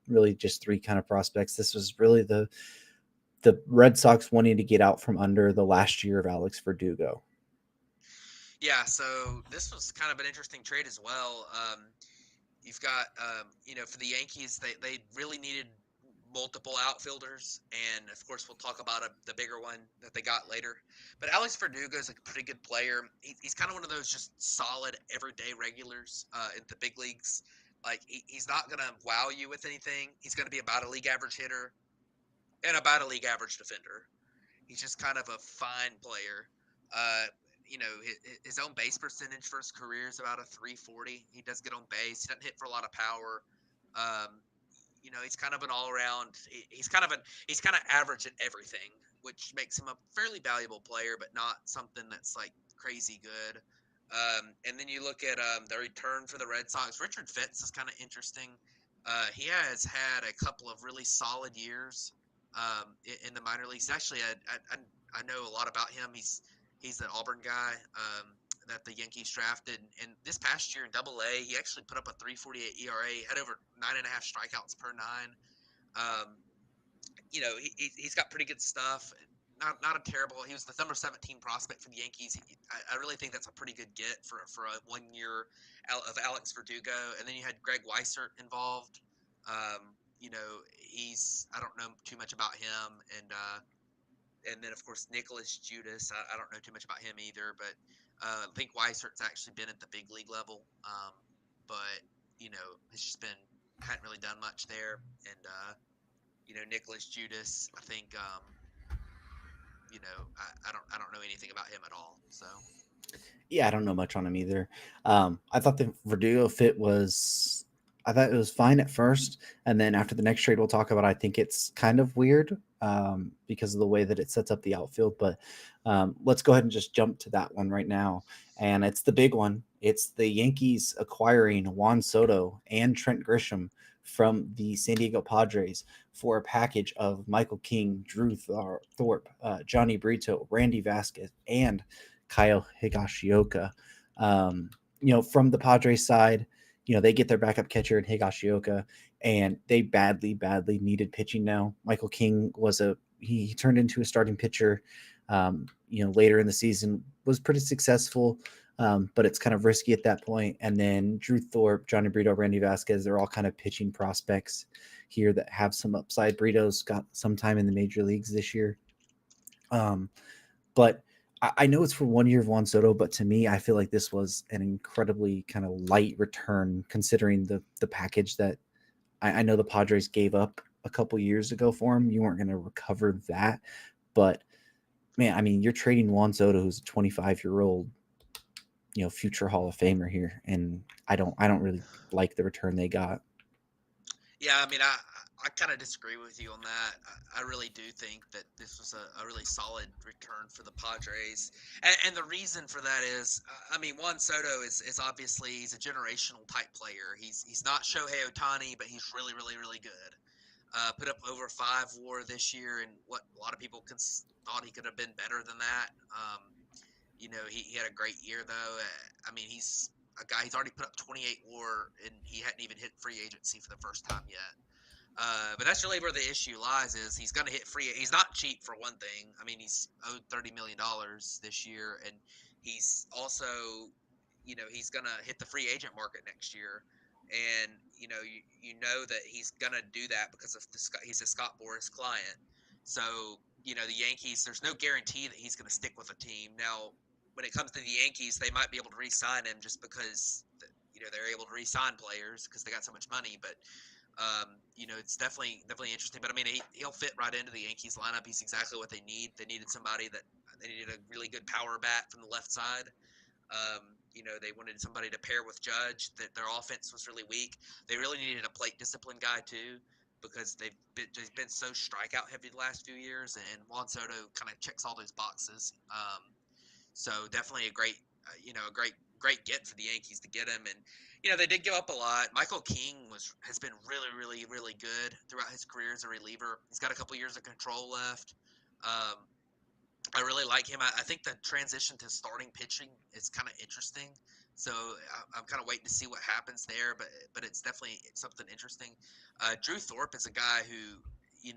Really just 3 kind of prospects. This was really the Red Sox wanting to get out from under the last year of Alex Verdugo. Yeah, so this was kind of an interesting trade as well. You've got, for the Yankees, they really needed multiple outfielders, and of course we'll talk about the bigger one that they got later. But Alex Verdugo is a pretty good player. He's kind of one of those just solid everyday regulars in the big leagues. Like he's not gonna wow you with anything. He's gonna be about a league average hitter and about a league average defender. He's just kind of a fine player. Uh, his own base percentage for his career is about a 340. He does get on base. He doesn't hit for a lot of power. Um, he's kind of an all-around. He's kind of average at everything, which makes him a fairly valuable player, but not something that's like crazy good. And then you look at the return for the Red Sox. Richard Fitz is kind of interesting. He has had a couple of really solid years in the minor leagues. Actually, I know a lot about him. He's an Auburn guy that the Yankees drafted, and this past year in Double A, he actually put up a 3.48 ERA, had over 9.5 strikeouts per 9. Um, he's got pretty good stuff. Not a terrible. He was the number 17 prospect for the Yankees. I really think that's a pretty good get for a 1 year of Alex Verdugo. And then you had Greg Weissert involved. I don't know too much about him, and then of course Nicholas Judas. I don't know too much about him either, but I think Weissert's actually been at the big league level, but it's just been hadn't really done much there, and Nicholas Judas. I think I don't know anything about him at all. So Yeah, I don't know much on him either. I thought the Verdugo fit I thought it was fine at first, and then after the next trade we'll talk about, I think it's kind of weird. because of the way that it sets up the outfield. But let's go ahead and just jump to that one right now. And it's the big one. It's the Yankees acquiring Juan Soto and Trent Grisham from the San Diego Padres for a package of Michael King, Drew Thorpe, Johnny Brito, Randy Vasquez, and Kyle Higashioka. From the Padres side, they get their backup catcher in Higashioka, and they badly, badly needed pitching now. Michael King he turned into a starting pitcher, later in the season, was pretty successful, but it's kind of risky at that point. And then Drew Thorpe, Johnny Brito, Randy Vasquez, they're all kind of pitching prospects here that have some upside. Brito's got some time in the major leagues this year. But I know it's for 1 year of Juan Soto, but to me, I feel like this was an incredibly kind of light return considering the package that I know the Padres gave up a couple years ago for him. You weren't going to recover that, but man, I mean, you're trading Juan Soto, who's a 25-year-old, future Hall of Famer here, and I don't really like the return they got. Yeah, I mean, I kind of disagree with you on that. I really do think that this was a really solid return for the Padres, and the reason for that is, I mean, Juan Soto is obviously he's a generational type player. He's not Shohei Ohtani, but he's really, really, really good. Put up over 5 WAR this year, and what a lot of people thought he could have been better than that. He had a great year though. I mean, he's a guy. He's already put up 28 WAR, and he hadn't even hit free agency for the first time yet. But that's really where the issue lies. Is he's going to hit free. He's not cheap for one thing. I mean, he's owed $30 million this year, and he's also, he's going to hit the free agent market next year. And you know that he's going to do that because of he's a Scott Boras client. So the Yankees. There's no guarantee that he's going to stick with a team. Now, when it comes to the Yankees, they might be able to re-sign him just because they're able to re-sign players because they got so much money. But it's definitely interesting. But I mean, he'll fit right into the Yankees lineup. He's exactly what they need. They needed a really good power bat from the left side. They wanted somebody to pair with Judge. That their offense was really weak. They really needed a plate discipline guy too, because they've been so strikeout heavy the last few years. And Juan Soto kind of checks all those boxes. So definitely a great get for the Yankees to get him. And they did give up a lot. Michael King has been really, really, really good throughout his career as a reliever. He's got a couple years of control left. Um, I really like him. I think the transition to starting pitching is kind of interesting. So I'm kind of waiting to see what happens there. But it's definitely something interesting. Drew Thorpe is a guy who he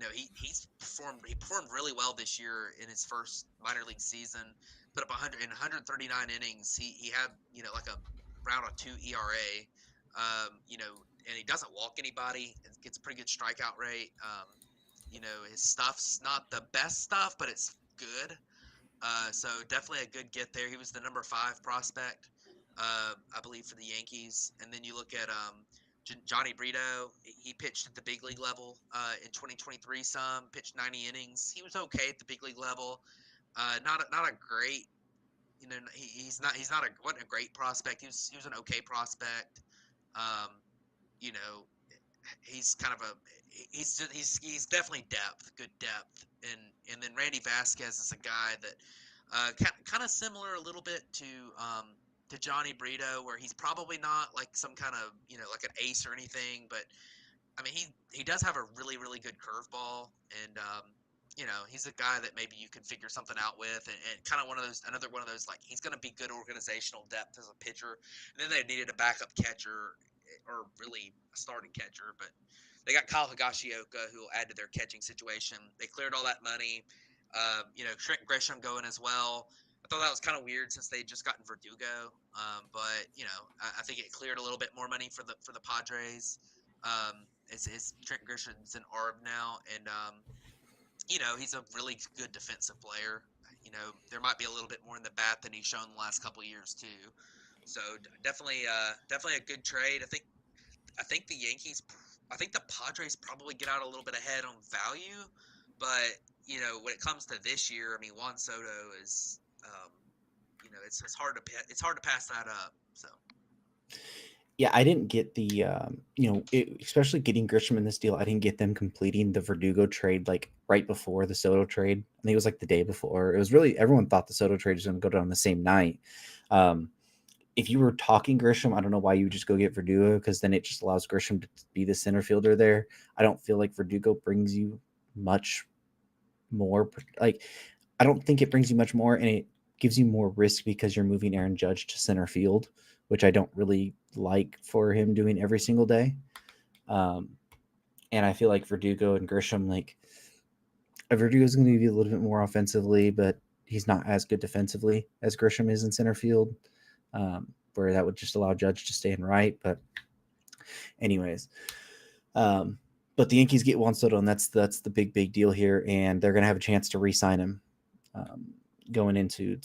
performed really well this year in his first minor league season. Put up 139 innings. He had like a around a 2 ERA. And he doesn't walk anybody. Gets a pretty good strikeout rate. His stuff's not the best stuff, but it's good. So definitely a good get there. He was the number 5 prospect, I believe, for the Yankees. And then you look at Johnny Brito. He pitched at the big league level in 2023. Pitched 90 innings. He was okay at the big league level. Not a great. He's not wasn't a great prospect. He was an okay prospect. Um, you know, he's kind of a he's definitely good depth. And then Randy Vasquez is a guy that kind of similar a little bit to Johnny Brito, where he's probably not like some kind of like an ace or anything, but I mean he does have a really, really good curveball. And he's a guy that maybe you can figure something out with. And kind of another one of those, like, he's going to be good organizational depth as a pitcher. And then they needed a backup catcher, or really a starting catcher, but they got Kyle Higashioka, who will add to their catching situation. They cleared all that money. Trent Grisham going as well. I thought that was kind of weird since they just gotten Verdugo, but I think it cleared a little bit more money for the Padres. It's Trent Grisham's an ARB now, and he's a really good defensive player. There might be a little bit more in the bat than he's shown the last couple of years too. So definitely a good trade. I think the Yankees, I think the Padres probably get out a little bit ahead on value, but when it comes to this year, I mean, Juan Soto is, it's hard to pass that up. So Yeah, I didn't get the especially getting Grisham in this deal. I didn't get them completing the Verdugo trade like right before the Soto trade. I think it was like the day before. It was really everyone thought the Soto trade was going to go down the same night. Um, if you were talking Grisham, I don't know why you would just go get Verdugo because then it just allows Grisham to be the center fielder there. I don't feel like Verdugo brings you much more. Like, I don't think it brings you much more, and it gives you more risk because you're moving Aaron Judge to center field, which I don't really like for him doing every single day. Um, and I feel like Verdugo and Grisham, like Verdugo's going to be a little bit more offensively, but he's not as good defensively as Grisham is in center field. Where that would just allow Judge to stay in right. But anyways, but the Yankees get Juan Soto, and that's the big deal here, and they're going to have a chance to re-sign him um, going into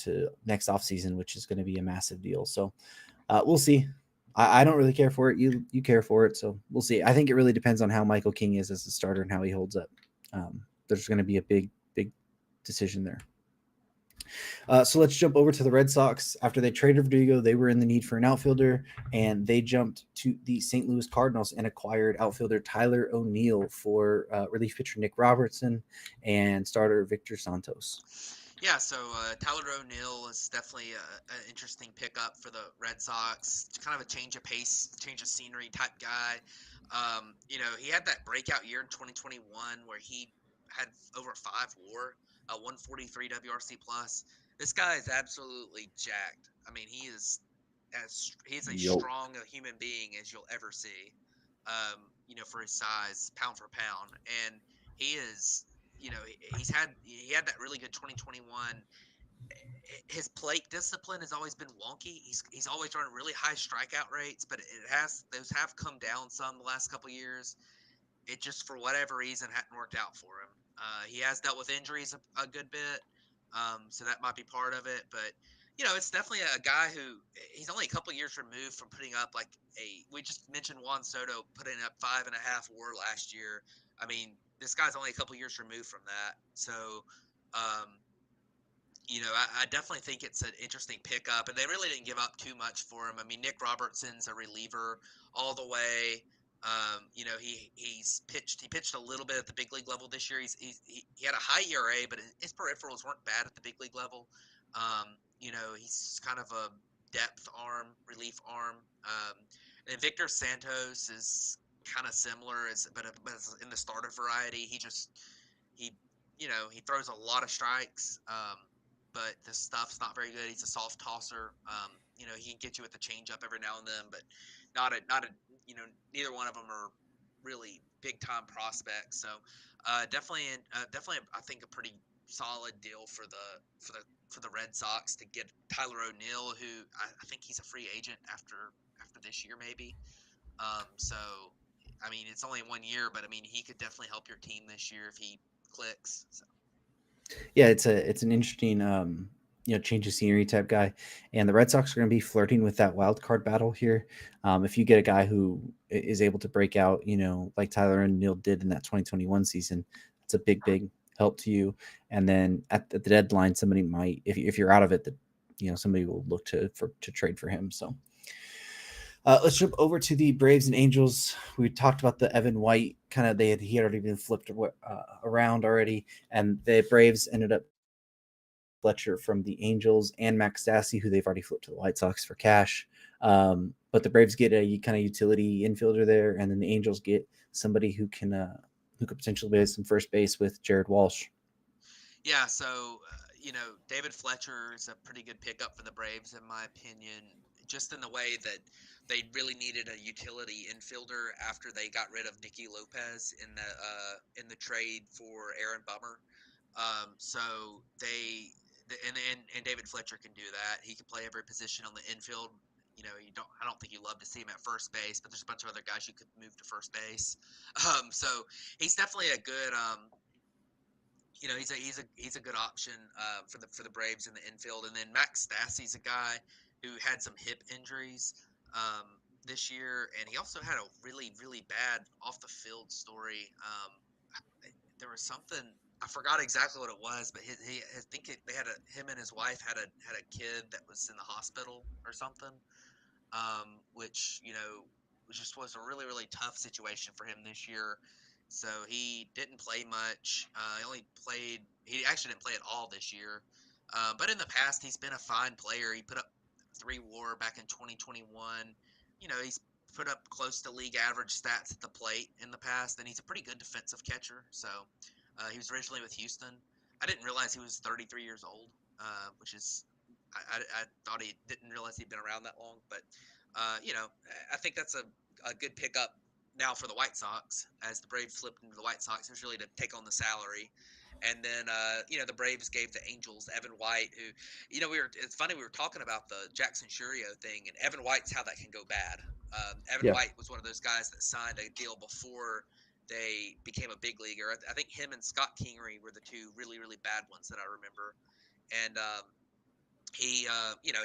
next offseason, which is going to be a massive deal. So we'll see. I don't really care for it. You care for it, so we'll see. I think it really depends on how Michael King is as a starter and how he holds up. There's going to be a big decision there. So let's jump over to the Red Sox. After they traded Verdugo, they were in the need for an outfielder, and they jumped to the St. Louis Cardinals and acquired outfielder Tyler O'Neill for relief pitcher Nick Robertson and starter Victor Santos. Yeah, so Tyler O'Neill is definitely an interesting pickup for the Red Sox. It's kind of a change of pace, change of scenery type guy. He had that breakout year in 2021 where he had over 5 WAR, 143 WRC plus. This guy is absolutely jacked. I mean, he's as Yo. strong a human being as you'll ever see. For his size, pound for pound, and he is he had that really good 2021. His plate discipline has always been wonky. He's always run really high strikeout rates, but those have come down some the last couple of years. It just for whatever reason hadn't worked out for him. He has dealt with injuries a good bit, so that might be part of it. But it's definitely a guy who he's only a couple years removed from putting up like a. We just mentioned Juan Soto putting up 5.5 WAR last year. I mean, this guy's only a couple years removed from that. So, um, I definitely think it's an interesting pickup, and they really didn't give up too much for him. I mean, Nick Robertson's a reliever all the way. He pitched a little bit at the big league level this year. He had a high ERA, but his peripherals weren't bad at the big league level. He's kind of a depth arm, relief arm. And Victor Santos is kind of similar, but in the starter variety. He he throws a lot of strikes, but the stuff's not very good. He's a soft tosser. He can get you with the changeup every now and then, but not a neither one of them are really big time prospects. So definitely I think a pretty solid deal for the Red Sox to get Tyler O'Neill, who I think he's a free agent after this year maybe. So I mean it's only 1 year, but I mean he could definitely help your team this year if he clicks. So. Yeah, it's an interesting change of scenery type guy, and the Red Sox are going to be flirting with that wild card battle here. If you get a guy who is able to break out, like Tyler and Neal did in that 2021 season, it's a big help to you. And then at the deadline, somebody might, if you're out of it, that somebody will look to trade for him. So let's jump over to the Braves and Angels. We talked about the Evan White kind of he had already been flipped around already, and the Braves ended up Fletcher from the Angels and Max Stassi, who they've already flipped to the White Sox for cash. But the Braves get a kind of utility infielder there, and then the Angels get somebody who could potentially play some first base with Jared Walsh. Yeah, so David Fletcher is a pretty good pickup for the Braves, in my opinion. Just in the way that they really needed a utility infielder after they got rid of Nicky Lopez in the trade for Aaron Bummer. So and David Fletcher can do that. He can play every position on the infield. I don't think you love to see him at first base, but there's a bunch of other guys you could move to first base. So he's definitely a good he's a good option for the Braves in the infield. And then Max Stassi's a guy who had some hip injuries this year, and he also had a really bad off the field story. There was something I forgot exactly what it was, but I think him and his wife had a kid that was in the hospital or something. which just was a really really tough situation for him this year. So he didn't play much. He actually didn't play at all this year. But in the past, he's been a fine player. He put up 3 WAR back in 2021. He's put up close to league average stats at the plate in the past, and he's a pretty good defensive catcher. So he was originally with Houston. I didn't realize he was 33 years old, which is I thought he didn't realize he'd been around that long. But uh, you know, I think that's a good pickup now for the White Sox as the Braves flipped into the White Sox. It was really to take on the salary. And then, the Braves gave the Angels Evan White, who, it's funny, we were talking about the Jackson Churio thing, and Evan White's how that can go bad. Evan Yeah. White was one of those guys that signed a deal before they became a big leaguer. I think him and Scott Kingery were the two really, really bad ones that I remember. And he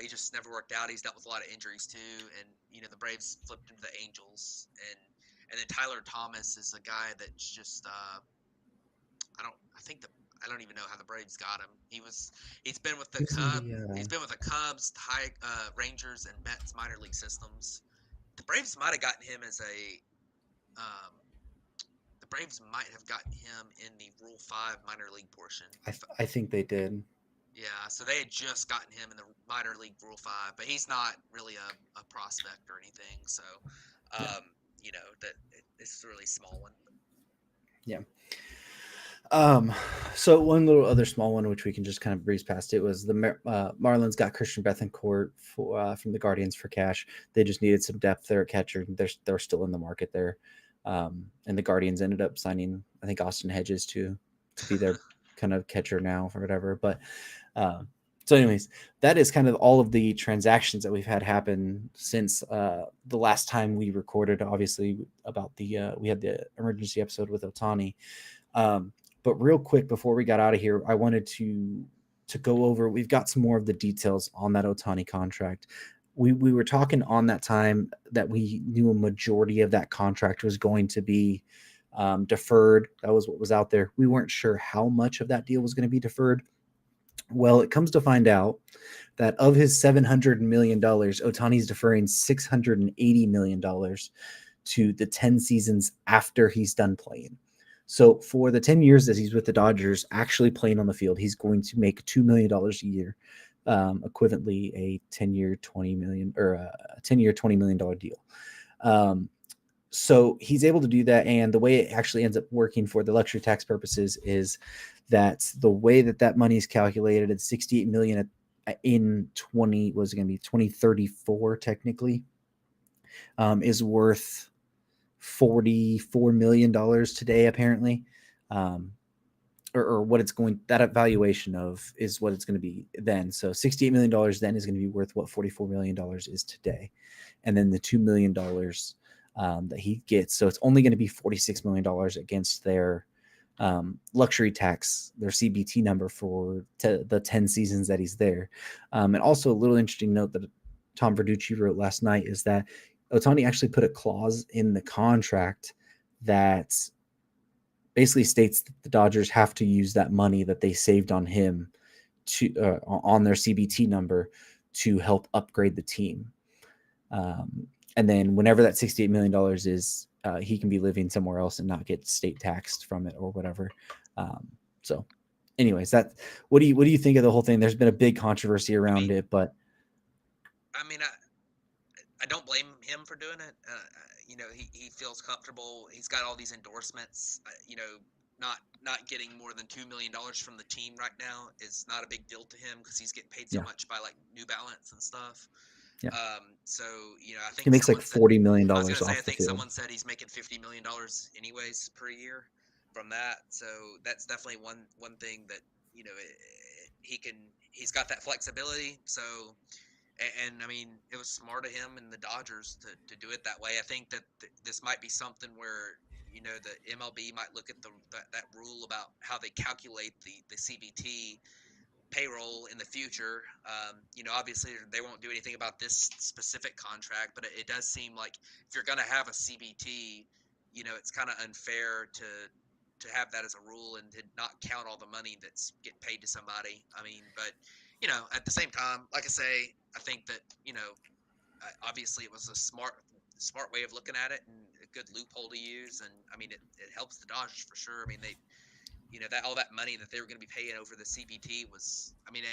just never worked out. He's dealt with a lot of injuries too, and the Braves flipped him to the Angels, and then Tyler Thomas is a guy that's just I don't even know how the Braves got him. He's been with the He was in Cubs. the He's been with the Cubs, Rangers, and Mets minor league systems. The Braves might have gotten him as um, the Braves might have gotten him in the Rule 5 minor league portion. I think they did. Yeah, so they had just gotten him in the minor league Rule 5, but he's not really a prospect or anything. So, Yeah. it's a really small one. Yeah. Um, so one little other small one, which we can just kind of breeze past, it was the Marlins got Christian Bethancourt from the Guardians for cash. They just needed some depth there at catcher. They're still in the market there, and the Guardians ended up signing, I think, Austin Hedges to be their kind of catcher now or whatever. But so, anyways, that is kind of all of the transactions that we've had happen since the last time we recorded. Obviously, about we had the emergency episode with Otani. Um, but real quick before we got out of here, I wanted to go over. We've got some more of the details on that Otani contract. We were talking on that time that we knew a majority of that contract was going to be deferred. That was what was out there. We weren't sure how much of that deal was going to be deferred. Well, it comes to find out that of his $700 million, Otani's deferring $680 million to the 10 seasons after he's done playing. So for the 10 years that he's with the Dodgers, actually playing on the field, he's going to make $2 million a year, equivalently a 10-year, $20 million or a 10-year, $20 million deal. So he's able to do that. And the way it actually ends up working for the luxury tax purposes is that the way that money is calculated at 68 million in 20 was going to be 2034 technically, is worth $44 million today, apparently. Or what it's going, that valuation of is what it's going to be then. So $68 million then is going to be worth what $44 million is today. And then the $2 million that he gets. So it's only going to be $46 million against their luxury tax, their CBT number for the 10 seasons that he's there. And also a little interesting note that Tom Verducci wrote last night is that Otani actually put a clause in the contract that basically states that the Dodgers have to use that money that they saved on him to on their CBT number to help upgrade the team. And then whenever that $68 million is, he can be living somewhere else and not get state taxed from it or whatever. So anyways, what do you think of the whole thing? There's been a big controversy around it, but I mean, I don't blame him for doing it. He feels comfortable. He's got all these endorsements. Not getting more than $2 million from the team right now is not a big deal to him because he's getting paid so much by like New Balance and stuff. Yeah. So I he think makes like $40 million I was gonna say I off the think field. someone said he's making $50 million anyways per year from that. So that's definitely one thing that he's got that flexibility. So and I mean, it was smart of him and the Dodgers to do it that way. I think that this might be something where the MLB might look at that rule about how they calculate the CBT payroll in the future. Obviously they won't do anything about this specific contract, but it does seem like if you're going to have a CBT, it's kind of unfair to have that as a rule and to not count all the money that's getting paid to somebody. I mean, but at the same time, like I say, I think that obviously it was a smart way of looking at it and a good loophole to use. And I mean, it helps the Dodgers for sure. I mean, they, that all that money that they were going to be paying over the CBT was, I mean,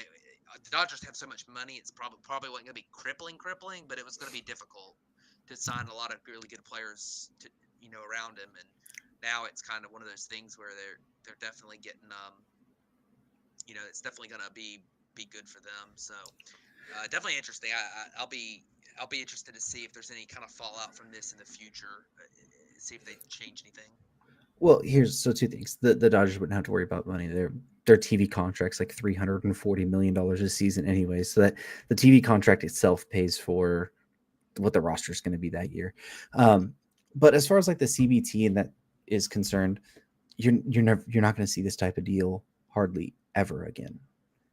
the Dodgers have so much money, it's probably wasn't going to be crippling, but it was going to be difficult to sign a lot of really good players to, around him. And now it's kind of one of those things where they're definitely getting, it's definitely going to be good for them. So definitely interesting. I'll be interested to see if there's any kind of fallout from this in the future. See if they change anything. Well, here's so two things. The Dodgers wouldn't have to worry about money. Their TV contract's like $340 million a season anyway. So that the TV contract itself pays for what the roster is going to be that year. But as far as like the CBT and that is concerned, you're not going to see this type of deal hardly ever again.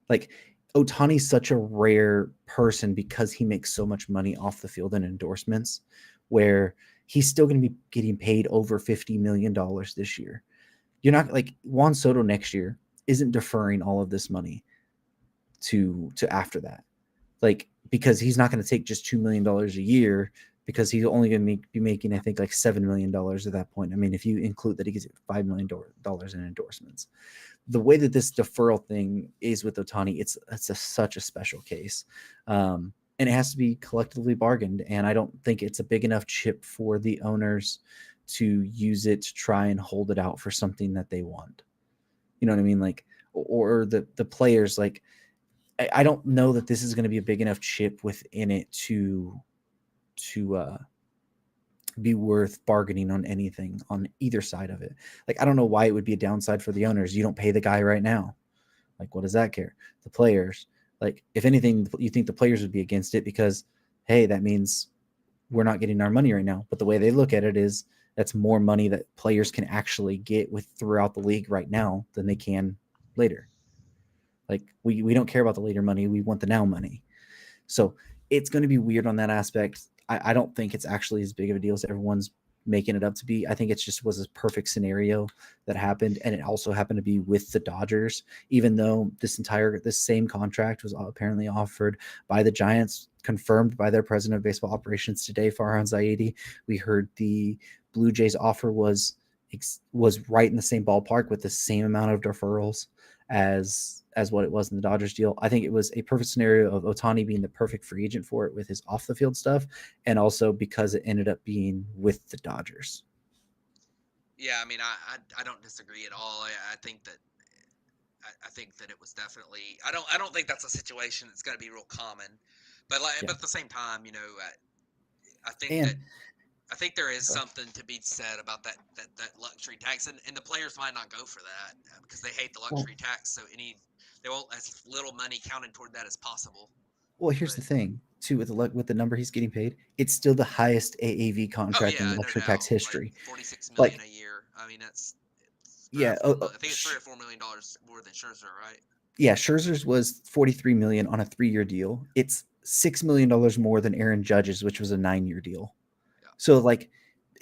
Like Otani's such a rare person because he makes so much money off the field and endorsements, where he's still going to be getting paid over $50 million this year. You're not like Juan Soto next year isn't deferring all of this money to after that, like because he's not going to take just $2 million a year because he's only going to be making I think like $7 million at that point. I mean, if you include that he gets $5 million in endorsements, the way that this deferral thing is with Otani, it's such a special case. And it has to be collectively bargained. And I don't think it's a big enough chip for the owners to use it to try and hold it out for something that they want. You know what I mean? Like, or the players, like, I don't know that this is going to be a big enough chip within it to be worth bargaining on anything on either side of it. Like, I don't know why it would be a downside for the owners. You don't pay the guy right now. Like, what does that care? The players, like, if anything, you think the players would be against it because, hey, that means we're not getting our money right now. But the way they look at it is that's more money that players can actually get with throughout the league right now than they can later. Like, we don't care about the later money. We want the now money. So it's going to be weird on that aspect. I don't think it's actually as big of a deal as everyone's making it up to be. I think it just was a perfect scenario that happened, and it also happened to be with the Dodgers, even though this same contract was apparently offered by the Giants, confirmed by their president of baseball operations today, Farhan Zaidi. We heard the Blue Jays offer was right in the same ballpark with the same amount of deferrals as what it was in the Dodgers deal. I think it was a perfect scenario of Otani being the perfect free agent for it with his off the field stuff, and also because it ended up being with the Dodgers. Yeah, I mean, I don't disagree at all. I think that I think that it was definitely. I don't think that's a situation that's going to be real common, but Yeah. but at the same time, I think that And I think there is something to be said about that luxury tax, and the players might not go for that because they hate the well, luxury tax. So they want as little money counted toward that as possible. here's But the thing too with the number he's getting paid, it's still the highest AAV oh contract in yeah, no luxury tax doubt, like history. 46 million Like, a year. I mean, it's three or yeah, four. I think it's $3 or $4 million more than Scherzer, right? yeah, Scherzer's was 43 million on a 3-year deal. It's $6 million more than Aaron Judge's, which was a 9-year deal. Yeah, So like,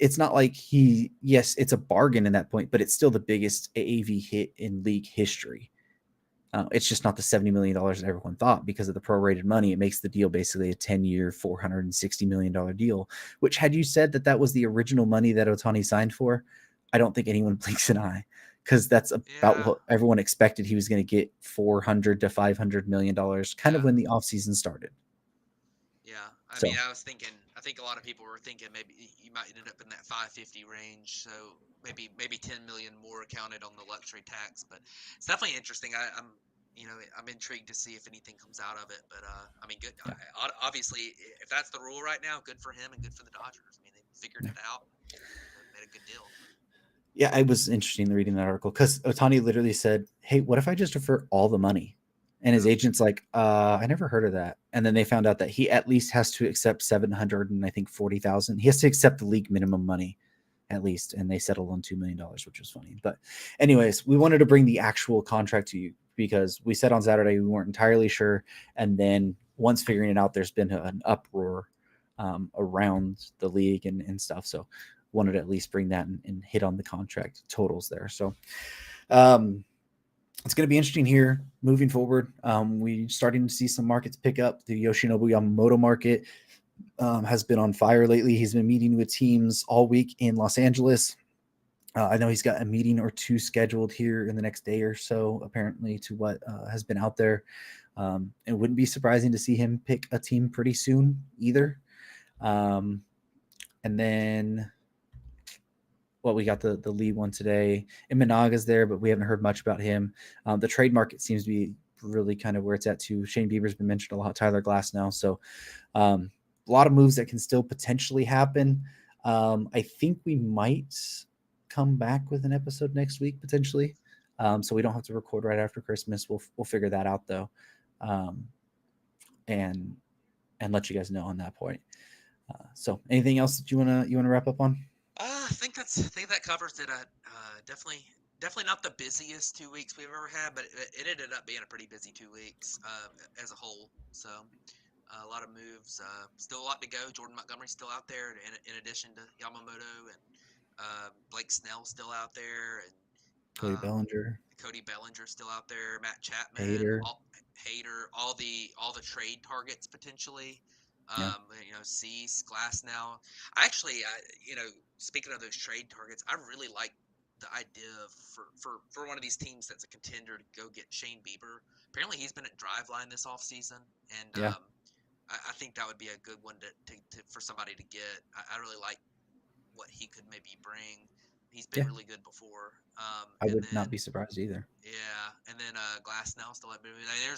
it's not like yes, it's a bargain in that point, but it's still the biggest AAV hit in league history. It's just not the $70 million that everyone thought because of the prorated money. It makes the deal basically a 10-year, $460 million deal, which had you said that was the original money that Otani signed for, I don't think anyone blinks an eye because that's about yeah, what everyone expected he was going to get, $400 to $500 million, kind of yeah. when the offseason started. Yeah, I mean, So, I was thinking. I think a lot of people were thinking maybe you might end up in that 550 range. So maybe 10 million more counted on the luxury tax. But it's definitely interesting. I'm intrigued to see if anything comes out of it. But I mean, good. yeah. Obviously, if that's the rule right now, good for him and good for the Dodgers. I mean, they figured Yeah. it out, made a good deal. Yeah, it was interesting reading that article because Otani literally said, "Hey, what if I just defer all the money?" And his Yeah, agent's like, I never heard of that." And then they found out that he at least has to accept 700 and I think 40,000. He has to accept the league minimum money at least, and they settled on $2 million, which was funny. But anyways, we wanted to bring the actual contract to you because we said on Saturday we weren't entirely sure, and then once figuring it out, there's been an uproar around the league and stuff. So wanted to at least bring that and hit on the contract totals there. So um, it's going to be interesting here moving forward. We starting to see some markets pick up. The Yoshinobu Yamamoto market has been on fire lately. He's been meeting with teams all week in Los Angeles. I know he's got a meeting or two scheduled here in the next day or so, apparently, to what has been out there. It wouldn't be surprising to see him pick a team pretty soon either. And then, well, we got the lead one today. Imanaga's there, but we haven't heard much about him. The trade market seems to be really kind of where it's at too. Shane Bieber's been mentioned a lot, Tyler Glass now. So a lot of moves that can still potentially happen. I think we might come back with an episode next week potentially, so we don't have to record right after Christmas. We'll figure that out though, and let you guys know on that point. So anything else that you wanna wrap up on? I think that covers it. Definitely not the busiest 2 weeks we've ever had, but it ended up being a pretty busy 2 weeks as a whole. So a lot of moves, still a lot to go. Jordan Montgomery's still out there, in addition to Yamamoto, and Blake Snell's still out there, and Cody Bellinger, still out there. Matt Chapman, Hader, all the trade targets potentially. Yeah. Cease, Glass now. Actually, speaking of those trade targets, I really like the idea for one of these teams that's a contender to go get Shane Bieber. Apparently, he's been at Driveline this offseason, and Yeah. I think that would be a good one to for somebody to get. I really like what he could maybe bring. He's been really good before. I would not be surprised either. Yeah, and then Glass now still at Boone.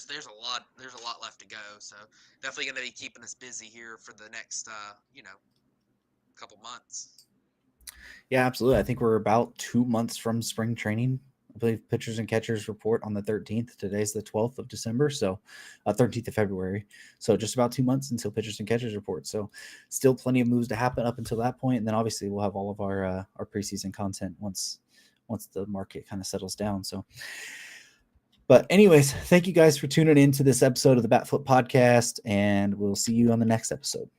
There's a lot left to go. So definitely going to be keeping us busy here for the next couple months. Yeah, absolutely. I think we're about 2 months from spring training. I believe pitchers and catchers report on the 13th. Today's the 12th of December, so 13th of February. So just about 2 months until pitchers and catchers report. So still plenty of moves to happen up until that point, and then obviously we'll have all of our preseason content once the market kind of settles down. So, but anyways, thank you guys for tuning in to this episode of the Batflip Podcast, and we'll see you on the next episode.